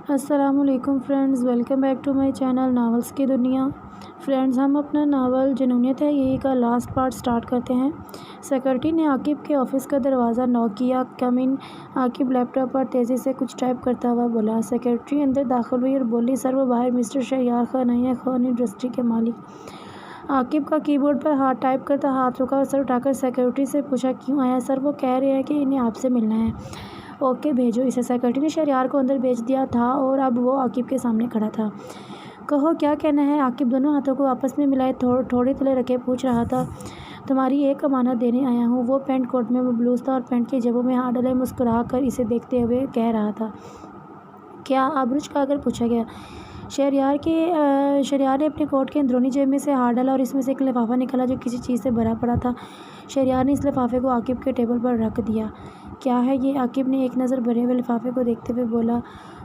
السلام علیکم friends, welcome back to my channel novels کی دنیا۔ فرینڈز، ہم اپنا ناول جنونیت ہے یہی کا لاسٹ پارٹ سٹارٹ کرتے ہیں۔ سیکرٹری نے عاقب کے آفس کا دروازہ نوک کیا۔ کم ان۔ عاقب لیپ ٹاپ پر تیزی سے کچھ ٹائپ کرتا ہوا بولا۔ سیکرٹری اندر داخل ہوئی اور بولی، سر وہ باہر مسٹر شہریار خان آئے ہیں، خان انڈسٹری کے مالک۔ عاقب کا کی بورڈ پر ہاتھ ٹائپ کرتا ہاتھ رکا اور سر اٹھا کر سیکرٹری سے پوچھا، کیوں آیا سر؟ وہ کہہ رہے ہیں کہ انہیں آپ سے ملنا ہے۔ اوکے، بھیجو اسے۔ سیکرٹری نے شہریار کو اندر بھیج دیا تھا اور اب وہ عاقب کے سامنے کھڑا تھا۔ کہو کیا کہنا ہے؟ عاقب دونوں ہاتھوں کو آپس میں ملائے تھوڑے تلے رکھے پوچھ رہا تھا۔ تمہاری ایک امانت دینے آیا ہوں۔ وہ پینٹ کوٹ میں ملبوس تھا اور پینٹ کی جیبوں میں ہاتھ ڈالے مسکرا کر اسے دیکھتے ہوئے کہہ رہا تھا۔ کیا؟ ابروچ کھا کر پوچھا گیا۔ شہریار نے اپنے کوٹ کے اندرونی جیب میں سے ہاتھ ڈالا اور اس میں سے ایک لفافہ نکالا جو کسی چیز سے بھرا پڑا تھا۔ شہریار نے اس لفافے کو عاقب کے ٹیبل پر رکھ دیا۔ کیا ہے یہ؟ عاقب نے ایک نظر بھرے ہوئے لفافے کو دیکھتے ہوئے بولا۔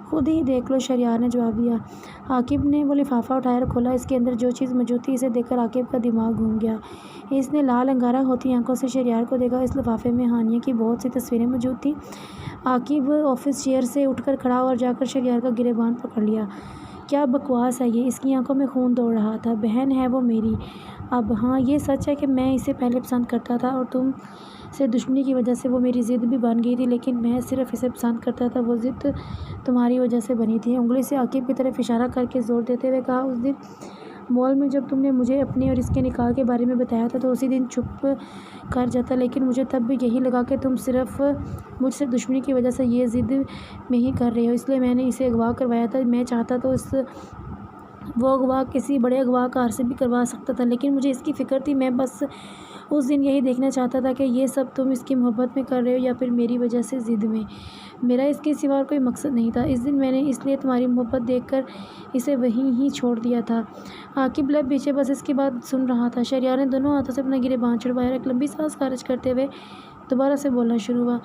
خود ہی دیکھ لو، شہریار نے جواب دیا۔ عاقب نے وہ لفافہ اٹھایا اور کھولا۔ اس کے اندر جو چیز موجود تھی اسے دیکھ کر عاقب کا دماغ گھوم گیا۔ اس نے لال انگارہ ہوتی آنکھوں سے شہریار کو دیکھا۔ اس لفافے میں ہانیہ کی بہت سی تصویریں موجود تھیں۔ عاقب آفس چیئر سے اٹھ کر کھڑا اور جا کر شہریار کا گریبان پکڑ لیا۔ کیا بکواس ہے یہ؟ اس کی آنکھوں میں خون دوڑ رہا تھا۔ بہن ہے وہ میری۔ اب ہاں، یہ سچ ہے کہ میں اسے پہلے پسند کرتا تھا اور تم سے دشمنی کی وجہ سے وہ میری ضد بھی بن گئی تھی، لیکن میں صرف اسے پسند کرتا تھا، وہ ضد تمہاری وجہ سے بنی تھی۔ انگلی سے عاقب کی طرف اشارہ کر کے زور دیتے ہوئے کہا، اس دن مال میں جب تم نے مجھے اپنے اور اس کے نکاح کے بارے میں بتایا تھا تو اسی دن چھپ کر جاتا، لیکن مجھے تب بھی یہی لگا کہ تم صرف مجھ سے دشمنی کی وجہ سے یہ ضد میں ہی کر رہے ہو، اس لیے میں نے اسے اغوا کروایا تھا۔ میں چاہتا تو وہ اغوا کسی بڑے اغوا کار سے بھی کروا سکتا تھا، لیکن مجھے اس کی فکر تھی۔ میں بس اس دن یہی دیکھنا چاہتا تھا کہ یہ سب تم اس کی محبت میں کر رہے ہو یا پھر میری وجہ سے ضد میں۔ میرا اس کے سوا اور کوئی مقصد نہیں تھا۔ اس دن میں نے اس لیے تمہاری محبت دیکھ کر اسے وہیں ہی چھوڑ دیا تھا۔ عاقب لب پیچھے بس اس کی بات سن رہا تھا۔ شہریار نے دونوں ہاتھوں سے اپنا گریبان چھڑوایا اور ایک لمبی سانس خارج کرتے ہوئے دوبارہ سے بولنا شروع ہوا۔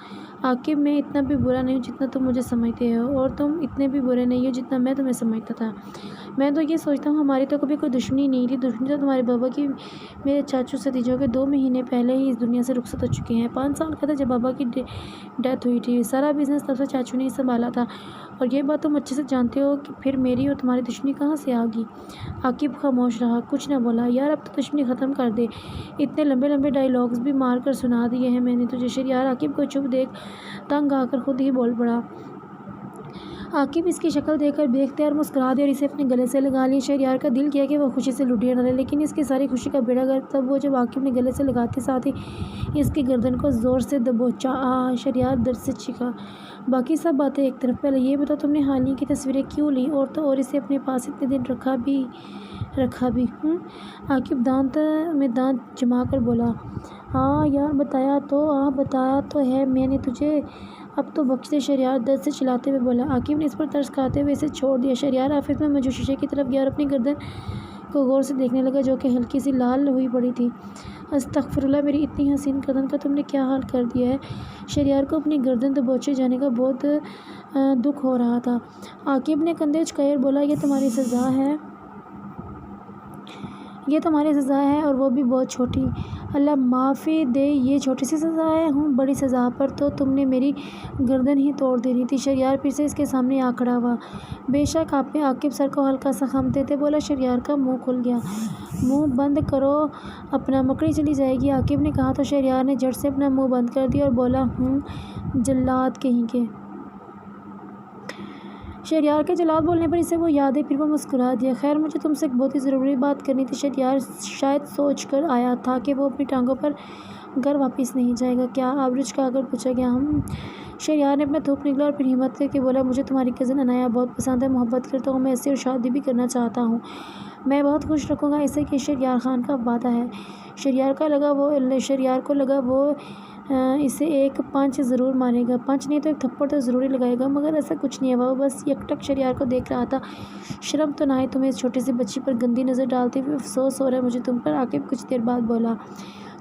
عاقب، میں اتنا بھی برا نہیں ہوں جتنا تم مجھے سمجھتے ہو، اور تم اتنے بھی برے نہیں ہو جتنا میں تمہیں سمجھتا تھا۔ میں تو یہ سوچتا ہوں ہماری تو کبھی کوئی دشمنی نہیں تھی۔ دشمنی تو تمہارے بابا کی میرے چاچو ستیجوں کے 2 مہینے پہلے ہی اس دنیا سے رخصت ہو چکے ہیں۔ 5 سال کا تھا جب بابا کی ڈیتھ ہوئی تھی۔ سارا بزنس تب سے چاچو نے ہی سنبھالا تھا، اور یہ بات تم اچھے سے جانتے ہو کہ پھر میری اور تمہاری دشمنی کہاں سے آ گئی؟ عاقب خاموش رہا، کچھ نہ بولا۔ یار اب تو دشمنی ختم کر دے، اتنے لمبے لمبے ڈائیلاگز بھی مار کر سنا دیے ہیں میں نے تجھے۔ شہریار عاقب کو چپ دیکھ تنگ آ کر خود ہی بول پڑا۔ عاقب اس کی شکل دیکھ کر بے اختیار مسکرا دیا اور اسے اپنے گلے سے لگا لیا۔ شہریار کا دل کیا کہ وہ خوشی سے لٹیا ڈالے، لیکن اس کی ساری خوشی کا بیڑا غرق تب ہوا جب عاقب نے گلے سے لگاتے ساتھ ہی اس کی گردن کو زور سے دبوچا۔ شہریار درد سے چیخا۔ باقی سب باتیں ایک طرف، پہلے یہ بتاؤ تم نے ہانیہ کی تصویریں کیوں لی اور تو اور اسے اپنے پاس اتنے دن رکھا بھی؟ عاقب دانت میں دانت جما کر بولا، یار بتایا تو ہے میں نے تجھے، اب تو بخش دے۔ شہریار درد سے چلاتے ہوئے بولا۔ عاقب نے اس پر ترس کھاتے ہوئے اسے چھوڑ دیا۔ شہریار آفس میں موجود شیشے کی طرف گیا اور اپنی گردن کو غور سے دیکھنے لگا جو کہ ہلکی سی لال ہوئی پڑی تھی۔ استغفراللہ، میری اتنی حسین گردن کا تم نے کیا حال کر دیا ہے؟ شہریار کو اپنی گردن دبوچے جانے کا بہت دکھ ہو رہا تھا۔ عاقب نے کندھے اچکائے اور بولا، یہ تمہاری سزا ہے اور وہ بھی بہت چھوٹی۔ اللہ معافی دے، یہ چھوٹی سی سزا ہے؟ بڑی سزا پر تو تم نے میری گردن ہی توڑ دینی تھی۔ شہریار پھر سے اس کے سامنے آ کھڑا ہوا۔ بے شک آپ نے؟ عاقب سر کو ہلکا سا خم دیتے بولا۔ شہریار کا منہ کھل گیا۔ منہ بند کرو اپنا، مکڑی چلی جائے گی، عاقب نے کہا تو شہریار نے جھٹ سے اپنا منہ بند کر دیا اور بولا، جلاد کہیں کے۔ شہریار کے جلاد بولنے پر اسے وہ یاد ہے، پھر وہ مسکرا دیا۔ خیر، مجھے تم سے ایک بہت ہی ضروری بات کرنی تھی۔ شہریار شاید سوچ کر آیا تھا کہ وہ اپنی ٹانگوں پر گھر واپس نہیں جائے گا۔ کیا؟ ابروچ کھا کر پوچھا گیا۔ شہریار نے اپنا تھوک نکلا اور پھر ہمت کر کے بولا، مجھے تمہاری کزن عنایہ بہت پسند ہے، محبت کرتا ہوں میں اس سے اور شادی بھی کرنا چاہتا ہوں۔ میں بہت خوش رکھوں گا اسے، کہ شہریار خان کا وعدہ ہے۔ شہریار کو لگا وہ اسے ایک پنچ ضرور مارے گا، پنچ نہیں تو ایک تھپڑ تو ضرور ہی لگائے گا، مگر ایسا کچھ نہیں ہوا۔ وہ بس یکٹک شہریار کو دیکھ رہا تھا۔ شرم تو نہ آئی تمہیں اس چھوٹی سی بچی پر گندی نظر ڈالتے ہوئے؟ افسوس ہو رہا ہے مجھے تم پر، عاقب کچھ دیر بعد بولا۔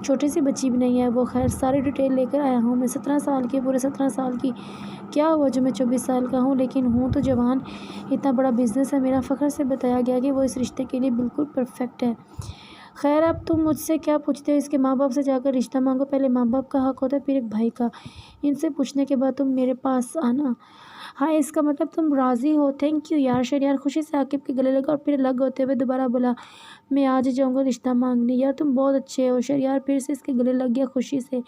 چھوٹی سی بچی بھی نہیں ہے وہ، خیر ساری ڈیٹیل لے کر آیا ہوں میں۔ 17 سال کی، پورے 17 سال کی۔ کیا ہوا جو میں 24 سال کا ہوں، لیکن ہوں تو جوان۔ اتنا بڑا بزنس ہے میرا، فخر سے بتایا گیا کہ وہ اس رشتے کے لیے بالکل پرفیکٹ ہے۔ خیر اب تم مجھ سے کیا پوچھتے ہو؟ اس کے ماں باپ سے جا کر رشتہ مانگو، پہلے ماں باپ کا حق ہوتا ہے پھر ایک بھائی کا، ان سے پوچھنے کے بعد تم میرے پاس آنا۔ ہاں اس کا مطلب تم راضی ہو؟ تھینک یو یار۔ شہریار خوشی سے عاقب کے گلے لگا اور پھر الگ ہوتے ہوئے دوبارہ بولا، میں آج ہی جاؤں گا رشتہ مانگنے۔ یار تم بہت اچھے ہو۔ شہریار پھر سے اس کے گلے لگ گیا خوشی سے،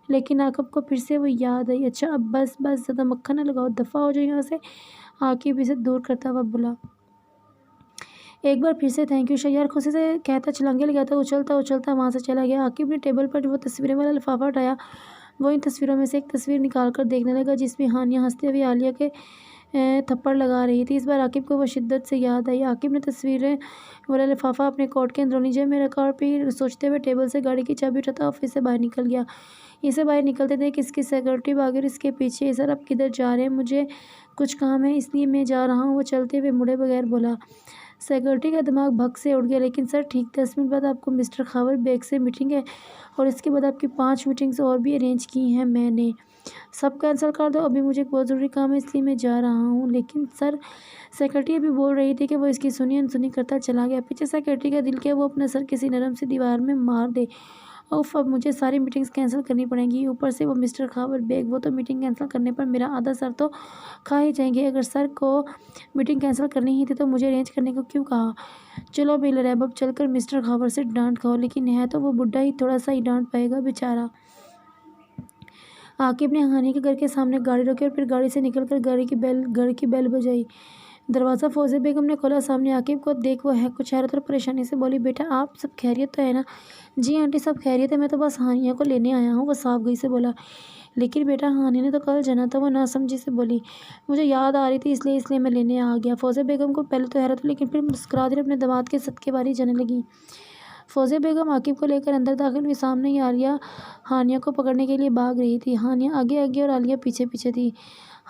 لیکن عاقب کو پھر سے وہ یاد آئی۔ اچھا اب بس بس زیادہ مکھن نہ لگاؤ، دفعہ ہو جاؤ یہاں سے، عاقب اسے دور کرتا ہوا بولا۔ ایک بار پھر سے تھینک یو۔ شہریار خوشی سے کہتا چھلانگے لگاتا اچھلتا اچھلتا وہاں سے چلا گیا۔ عاقب نے ٹیبل پر وہ تصویریں والا لفافہ اٹھایا، وہ ان تصویروں میں سے ایک تصویر نکال کر دیکھنے لگا جس میں ہانیہ ہنستے ہوئے عالیہ کے تھپڑ لگا رہی تھی۔ اس بار عاقب کو وہ شدت سے یاد آئی۔ عاقب نے تصویریں والا لفافہ اپنے کوٹ کے اندرونی جیب میں رکھا اور پھر سوچتے ہوئے ٹیبل سے گاڑی کی چابی اٹھاتا آفس سے باہر نکل گیا۔ اسے باہر نکلتے دیکھ اس کی سیکورٹی بھاگی اور اس کے پیچھے، سر آپ کدھر جا رہے ہیں؟ مجھے کچھ کام ہے اس لیے میں جا رہا ہوں، وہ چلتے ہوئے مڑے بغیر بولا۔ سیکورٹی کا دماغ بھگ سے اڑ گیا، لیکن سر ٹھیک 10 منٹ بعد آپ کو مسٹر خاور بیگ سے میٹنگ ہے اور اس کے بعد آپ کی 5 میٹنگز اور بھی ارینج کی ہیں میں نے، سب کینسل کر دو، ابھی مجھے ایک بہت ضروری کام ہے اس لیے میں جا رہا ہوں۔ لیکن سر، سیکورٹی ابھی بول رہی تھی کہ وہ اس کی سنی انسنی کرتا چلا گیا۔ پیچھے سیکورٹی کا دل کیا وہ اپنا سر کسی نرم سی دیوار میں مار دے۔ اوف اب مجھے ساری میٹنگز کینسل کرنی پڑیں گی، اوپر سے وہ مسٹر خاور بیگ، وہ تو میٹنگ کینسل کرنے پر میرا آدھا سر تو کھا ہی جائیں گے۔ اگر سر کو میٹنگ کینسل کرنی ہی تھی تو مجھے ارینج کرنے کو کیوں کہا؟ چلو بیلر اب چل کر مسٹر خاور سے ڈانٹ کھاؤ، لیکن ہے تو وہ بڈھا ہی، تھوڑا سا ہی ڈانٹ پائے گا بیچارہ۔ عاقب نے ہانی کے گھر کے سامنے گاڑی روکی اور پھر گاڑی سے نکل کر گھر کی بیل بجائی۔ دروازہ فوزیہ بیگم نے کھولا۔ سامنے عاقب کو دیکھ وہ کچھ حیرت اور پریشانی سے بولی، بیٹا آپ سب خیریت تو ہے نا؟ جی آنٹی سب خیریت ہے، میں تو بس ہانیہ کو لینے آیا ہوں، وہ صاف گئی سے بولا۔ لیکن بیٹا ہانیہ نے تو کل جانا تھا، وہ ناسمجھی سے بولی۔ مجھے یاد آ رہی تھی اس لیے میں لینے آ گیا۔ فوزیہ بیگم کو پہلے تو حیرت ہوئی لیکن پھر مسکراتی ہوئی اپنے داماد کے صدقے باری جانے لگی۔ فوزیہ بیگم عاقب کو لے کر اندر داخل ہوئی۔ سامنے ہی عالیہ ہانیہ کو پکڑنے کے لیے بھاگ رہی تھی۔ ہانیہ آگے آگے اور عالیہ پیچھے پیچھے تھی۔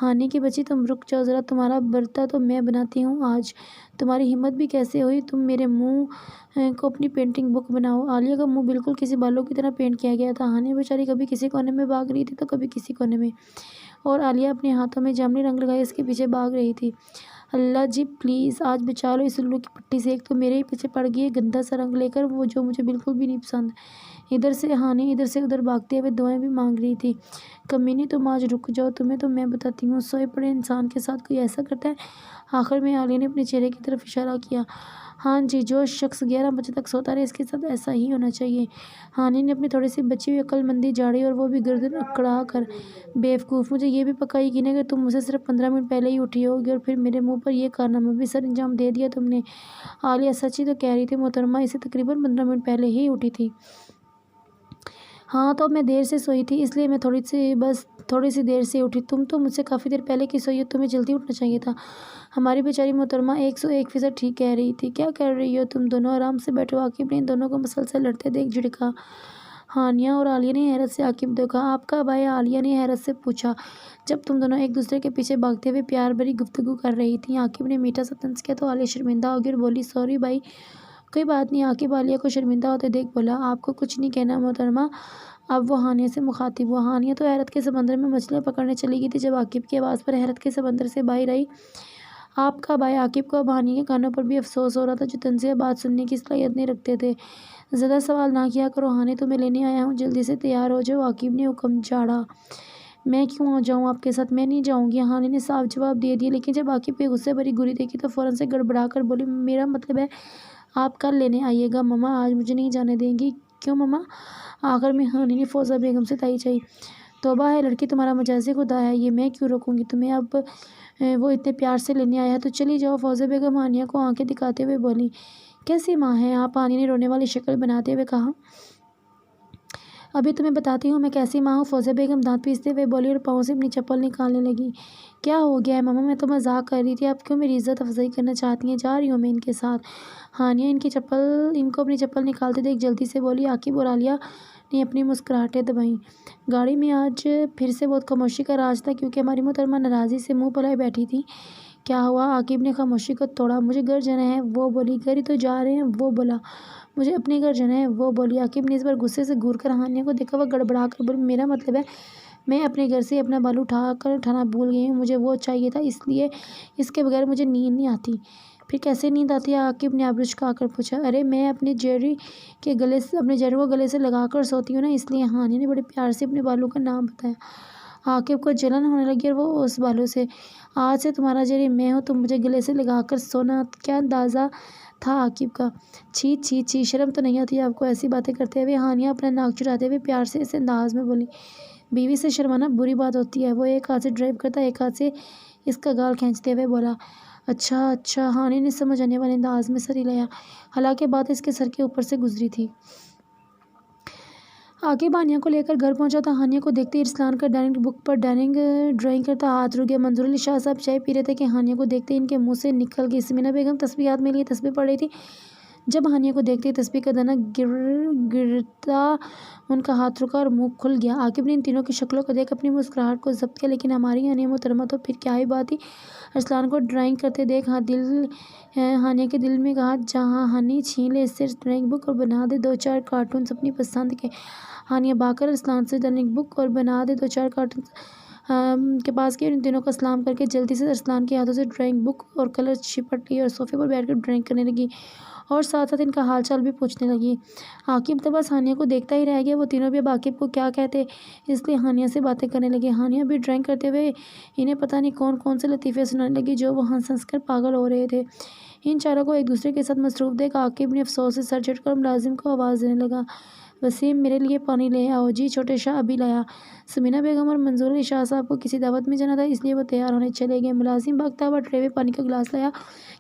ہانی کی بچی تم رک جاؤ ذرا، تمہارا برتا تو میں بناتی ہوں آج، تمہاری ہمت بھی کیسے ہوئی تم میرے منہ کو اپنی پینٹنگ بک بناؤ۔ عالیہ کا منہ بالکل کسی بالوں کی طرح پینٹ کیا گیا تھا۔ ہانی بیچاری کبھی کسی کونے میں بھاگ رہی تھی تو کبھی کسی کونے میں، اور عالیہ اپنے ہاتھوں میں جامنی رنگ لگائے اس کے پیچھے بھاگ رہی تھی۔ اللہ جی پلیز آج بچا لو اس الو کی پٹی سے، ایک تو میرے ہی پیچھے پڑ گئی ہے گندا سا رنگ لے کر، وہ جو مجھے بالکل بھی نہیں پسند۔ ادھر سے ہانی ادھر سے ادھر بھاگتے ہوئے دعائیں بھی مانگ رہی تھی۔ کمینی تم آج رک جاؤ، تمہیں تو میں بتاتی ہوں سوئے پڑے انسان کے ساتھ کوئی ایسا کرتا ہے؟ آخر میں عالیہ نے اپنے چہرے کی طرف اشارہ کیا۔ ہاں جی، جو شخص 11 بجے تک سوتا رہے اس کے ساتھ ایسا ہی ہونا چاہیے۔ ہانی نے اپنی تھوڑی سی بچی ہوئی عقل مندی جھاڑی اور وہ بھی گردن اکڑا کر۔ بیوقوف، مجھے یہ بھی پکا یقین ہے کہ تم مجھ سے صرف 15 منٹ پہلے ہی اٹھی ہوگی اور پھر میرے منہ پر یہ کارنامہ بھی سر انجام دے دیا تم نے۔ عالیہ سچ ہی تو کہہ رہی تھی محترمہ، اسے تقریباً 15 منٹ پہلے ہی اٹھی تھی۔ ہاں تو میں دیر سے سوئی تھی اس لیے میں تھوڑی سی دیر سے اٹھی، تم تو مجھ سے کافی دیر پہلے کی سوئی ہو، تمہیں جلدی اٹھنا چاہیے تھا۔ ہماری بیچاری محترمہ 101% ٹھیک کہہ رہی تھی۔ کیا کر رہی ہو تم دونوں؟ آرام سے بیٹھو۔ عاقب نے ان دونوں کو مسلسل لڑتے دیکھ جھڑکا۔ ہانیہ اور عالیہ نے حیرت سے عاقب دیکھا۔ آپ کا بھائی؟ عالیہ نے حیرت سے پوچھا، جب تم دونوں ایک دوسرے کے پیچھے بھاگتے ہوئے پیار بھری گفتگو کر رہی تھیں۔ عاقب نے میٹھا سا طنز کیا تو عالیہ شرمندہ ہو گئی اور بولی، سوری بھائی، کوئی بات نہیں۔ عاقب عالیہ کو شرمندہ ہوتے دیکھ بولا، آپ کو کچھ نہیں کہنا محترمہ۔ اب وہ ہانیہ سے مخاطب ہوا۔ ہانیہ تو حیرت کے سمندر میں مچھلیاں پکڑنے چلی گئی تھی جب عاقب کی آواز پر حیرت کے سمندر سے باہر آئی، آپ کا بھائی؟ عاقب کو اب ہانیہ کے کانوں پر بھی افسوس ہو رہا تھا جو طنزیہ بات سننے کی صلاحیت نہیں رکھتے تھے۔ زیادہ سوال نہ کیا کرو ہانی، تمہیں لینے آیا ہوں، جلدی سے تیار ہو جاؤ، عاقب نے حکم جھاڑا۔ میں کیوں جاؤں آپ کے ساتھ؟ میں نہیں جاؤں گی، ہانی نے صاف جواب دے دیا، لیکن جب عاقب کی غصے بھری گھوری دیکھی تو فوراً سے گڑبڑا کر بولی، میرا مطلب ہے آپ کل لینے آئیے گا مما، آج مجھے نہیں جانے دیں گی۔ کیوں مما؟ آخر میں ہانی نے فوزیہ بیگم سے تائید چاہی۔ توبہ ہے لڑکی، تمہارا مجازی خدا ہے یہ، میں کیوں روکوں گی تمہیں؟ اب وہ اتنے پیار سے لینے آیا ہے تو چلی جاؤ۔ فوزیہ بیگم ہانیہ کو آنکھیں دکھاتے ہوئے بولی، کیسی ماں ہیں آپ؟ ہانی نے رونے والی شکل بناتے ہوئے کہا۔ ابھی تمہیں بتاتی ہوں میں کیسی ماں ہوں، فوزیہ بیگم دانت پیستے ہوئے بولی اور پاؤں سے اپنی چپل نکالنے لگی۔ کیا ہو گیا ہے مما؟ میں تو مذاق کر رہی تھی، آپ کیوں میری عزت افزائی کرنا چاہتی ہیں؟ جا رہی ہوں میں ان کے ساتھ۔ ہانیہ ان کو اپنی چپل نکالتے دیکھ جلدی سے بولی۔ عاقب اور عالیہ نے اپنی مسکراہٹیں دبائیں۔ گاڑی میں آج پھر سے بہت خاموشی کا راج تھا کیونکہ ہماری محترمہ ناراضی سے منہ پھلائے بیٹھی تھی۔ کیا ہوا؟ عاقب نے خاموشی کو توڑا۔ مجھے گھر جانا ہے، وہ بولی۔ گھر ہی تو جا رہے ہیں، وہ بولا۔ مجھے اپنے گھر جانا ہے، وہ بولی۔ عاقب نے اس بار غصے سے گھور کر ہانیہ کو دیکھا، وہ گڑبڑا کر بولی، میرا مطلب ہے میں اپنے گھر سے اپنا بالو اٹھانا بھول گئی ہوں، مجھے وہ چاہیے تھا، اس لیے اس کے بغیر مجھے نیند نہیں آتی۔ پھر کیسے نیند آتی ہے؟ عاقب نے ابروج کا کر پوچھا۔ ارے میں اپنے جیری کو گلے سے لگا کر سوتی ہوں نا، اس لیے۔ ہانیہ نے بڑے پیار سے اپنے بالوں کا نام بتایا۔ عاقب کو جلن ہونے لگی اور وہ اس بالوں سے۔ آج سے تمہارا جیری میں ہوں، تم مجھے گلے سے لگا کر سونا۔ کیا اندازہ تھا عاقب کا؟ چھی چھی چھی، شرم تو نہیں آتی آپ کو ایسی باتیں کرتے ہوئے؟ ہانیہ اپنا ناک چڑھاتے ہوئے پیار سے اس انداز میں بولی۔ بیوی سے شرمانا بری بات ہوتی ہے۔ وہ ایک ہاتھ سے ڈرائیو کرتا ایک ہاتھ سے اس کا گال کھینچتے ہوئے بولا۔ اچھا، ہانیہ نے سمجھ آنے والے انداز میں سر ہلایا، حالانکہ بات اس کے سر کے اوپر سے گزری تھی۔ عاقب ہانیہ کو لے کر گھر پہنچا تھا۔ ہانیہ کو دیکھتے ہی ارسلان کا ڈرائنگ بک پر ڈرائنگ کرتا ہاتھ رک گیا۔ منظور علی شاہ صاحب چائے پی رہے تھے کہ ہانیہ کو دیکھتے ہی ان کے منہ سے نکل گئی۔ سمینہ بیگم تسبیح ہاتھ میں لیے تسبیح پڑھ رہی تھی۔ جب ہانیہ کو دیکھتے ہی تسبیح کا دانہ گرتا ان کا ہاتھ رکا اور منہ کھل گیا۔ عاقب نے ان تینوں کی شکلوں کو دیکھ اپنی مسکراہٹ کو ضبط کیا، لیکن ہماری ہانیہ محترمہ تو پھر کیا ہی بات تھی۔ ارسلان کو ڈرائنگ کرتے دیکھ ہانیہ کے دل میں کہا، جہاں ہنی چھین لے اس سے ڈرائنگ بک اور بنا دے دو چار کارٹونز اپنی پسند کے۔ ہانیہ بھاگ کر ارسلان سے ڈرائنگ بک اور بنا دے دو چار کارٹونز کے پاس گئی اور ان تینوں کو سلام کر کے جلدی سے ارسلان کے ہاتھوں سے ڈرائنگ بک اور کلر چپٹ لی اور صوفے پر بیٹھ کر ڈرائنگ کرنے لگی اور ساتھ ساتھ ان کا حال چال بھی پوچھنے لگی۔ عاقب تو بس ہانیہ کو دیکھتا ہی رہ گیا۔ وہ تینوں بھی اب عاقب کو کیا کہتے، اس لیے ہانیہ سے باتیں کرنے لگے۔ ہانیہ بھی ڈرائنگ کرتے ہوئے انہیں پتہ نہیں کون سے لطیفے سنانے لگی جو وہ ہنس کر پاگل ہو رہے تھے۔ ان چاروں کو ایک دوسرے کے ساتھ مصروف دیکھ عاقب نے افسوس سے سر جھٹکا اور ملازم کو آواز دینے لگا، وسیم میرے لیے پانی لے آؤ۔ جی چھوٹے شاہ، ابھی لایا۔ سمینہ بیگم اور منظور علی شاہ صاحب کو کسی دعوت میں جانا تھا، اس لیے وہ تیار ہونے چلے گئے۔ ملازم بھاگتا ہوا ٹرے میں پانی کا گلاس لایا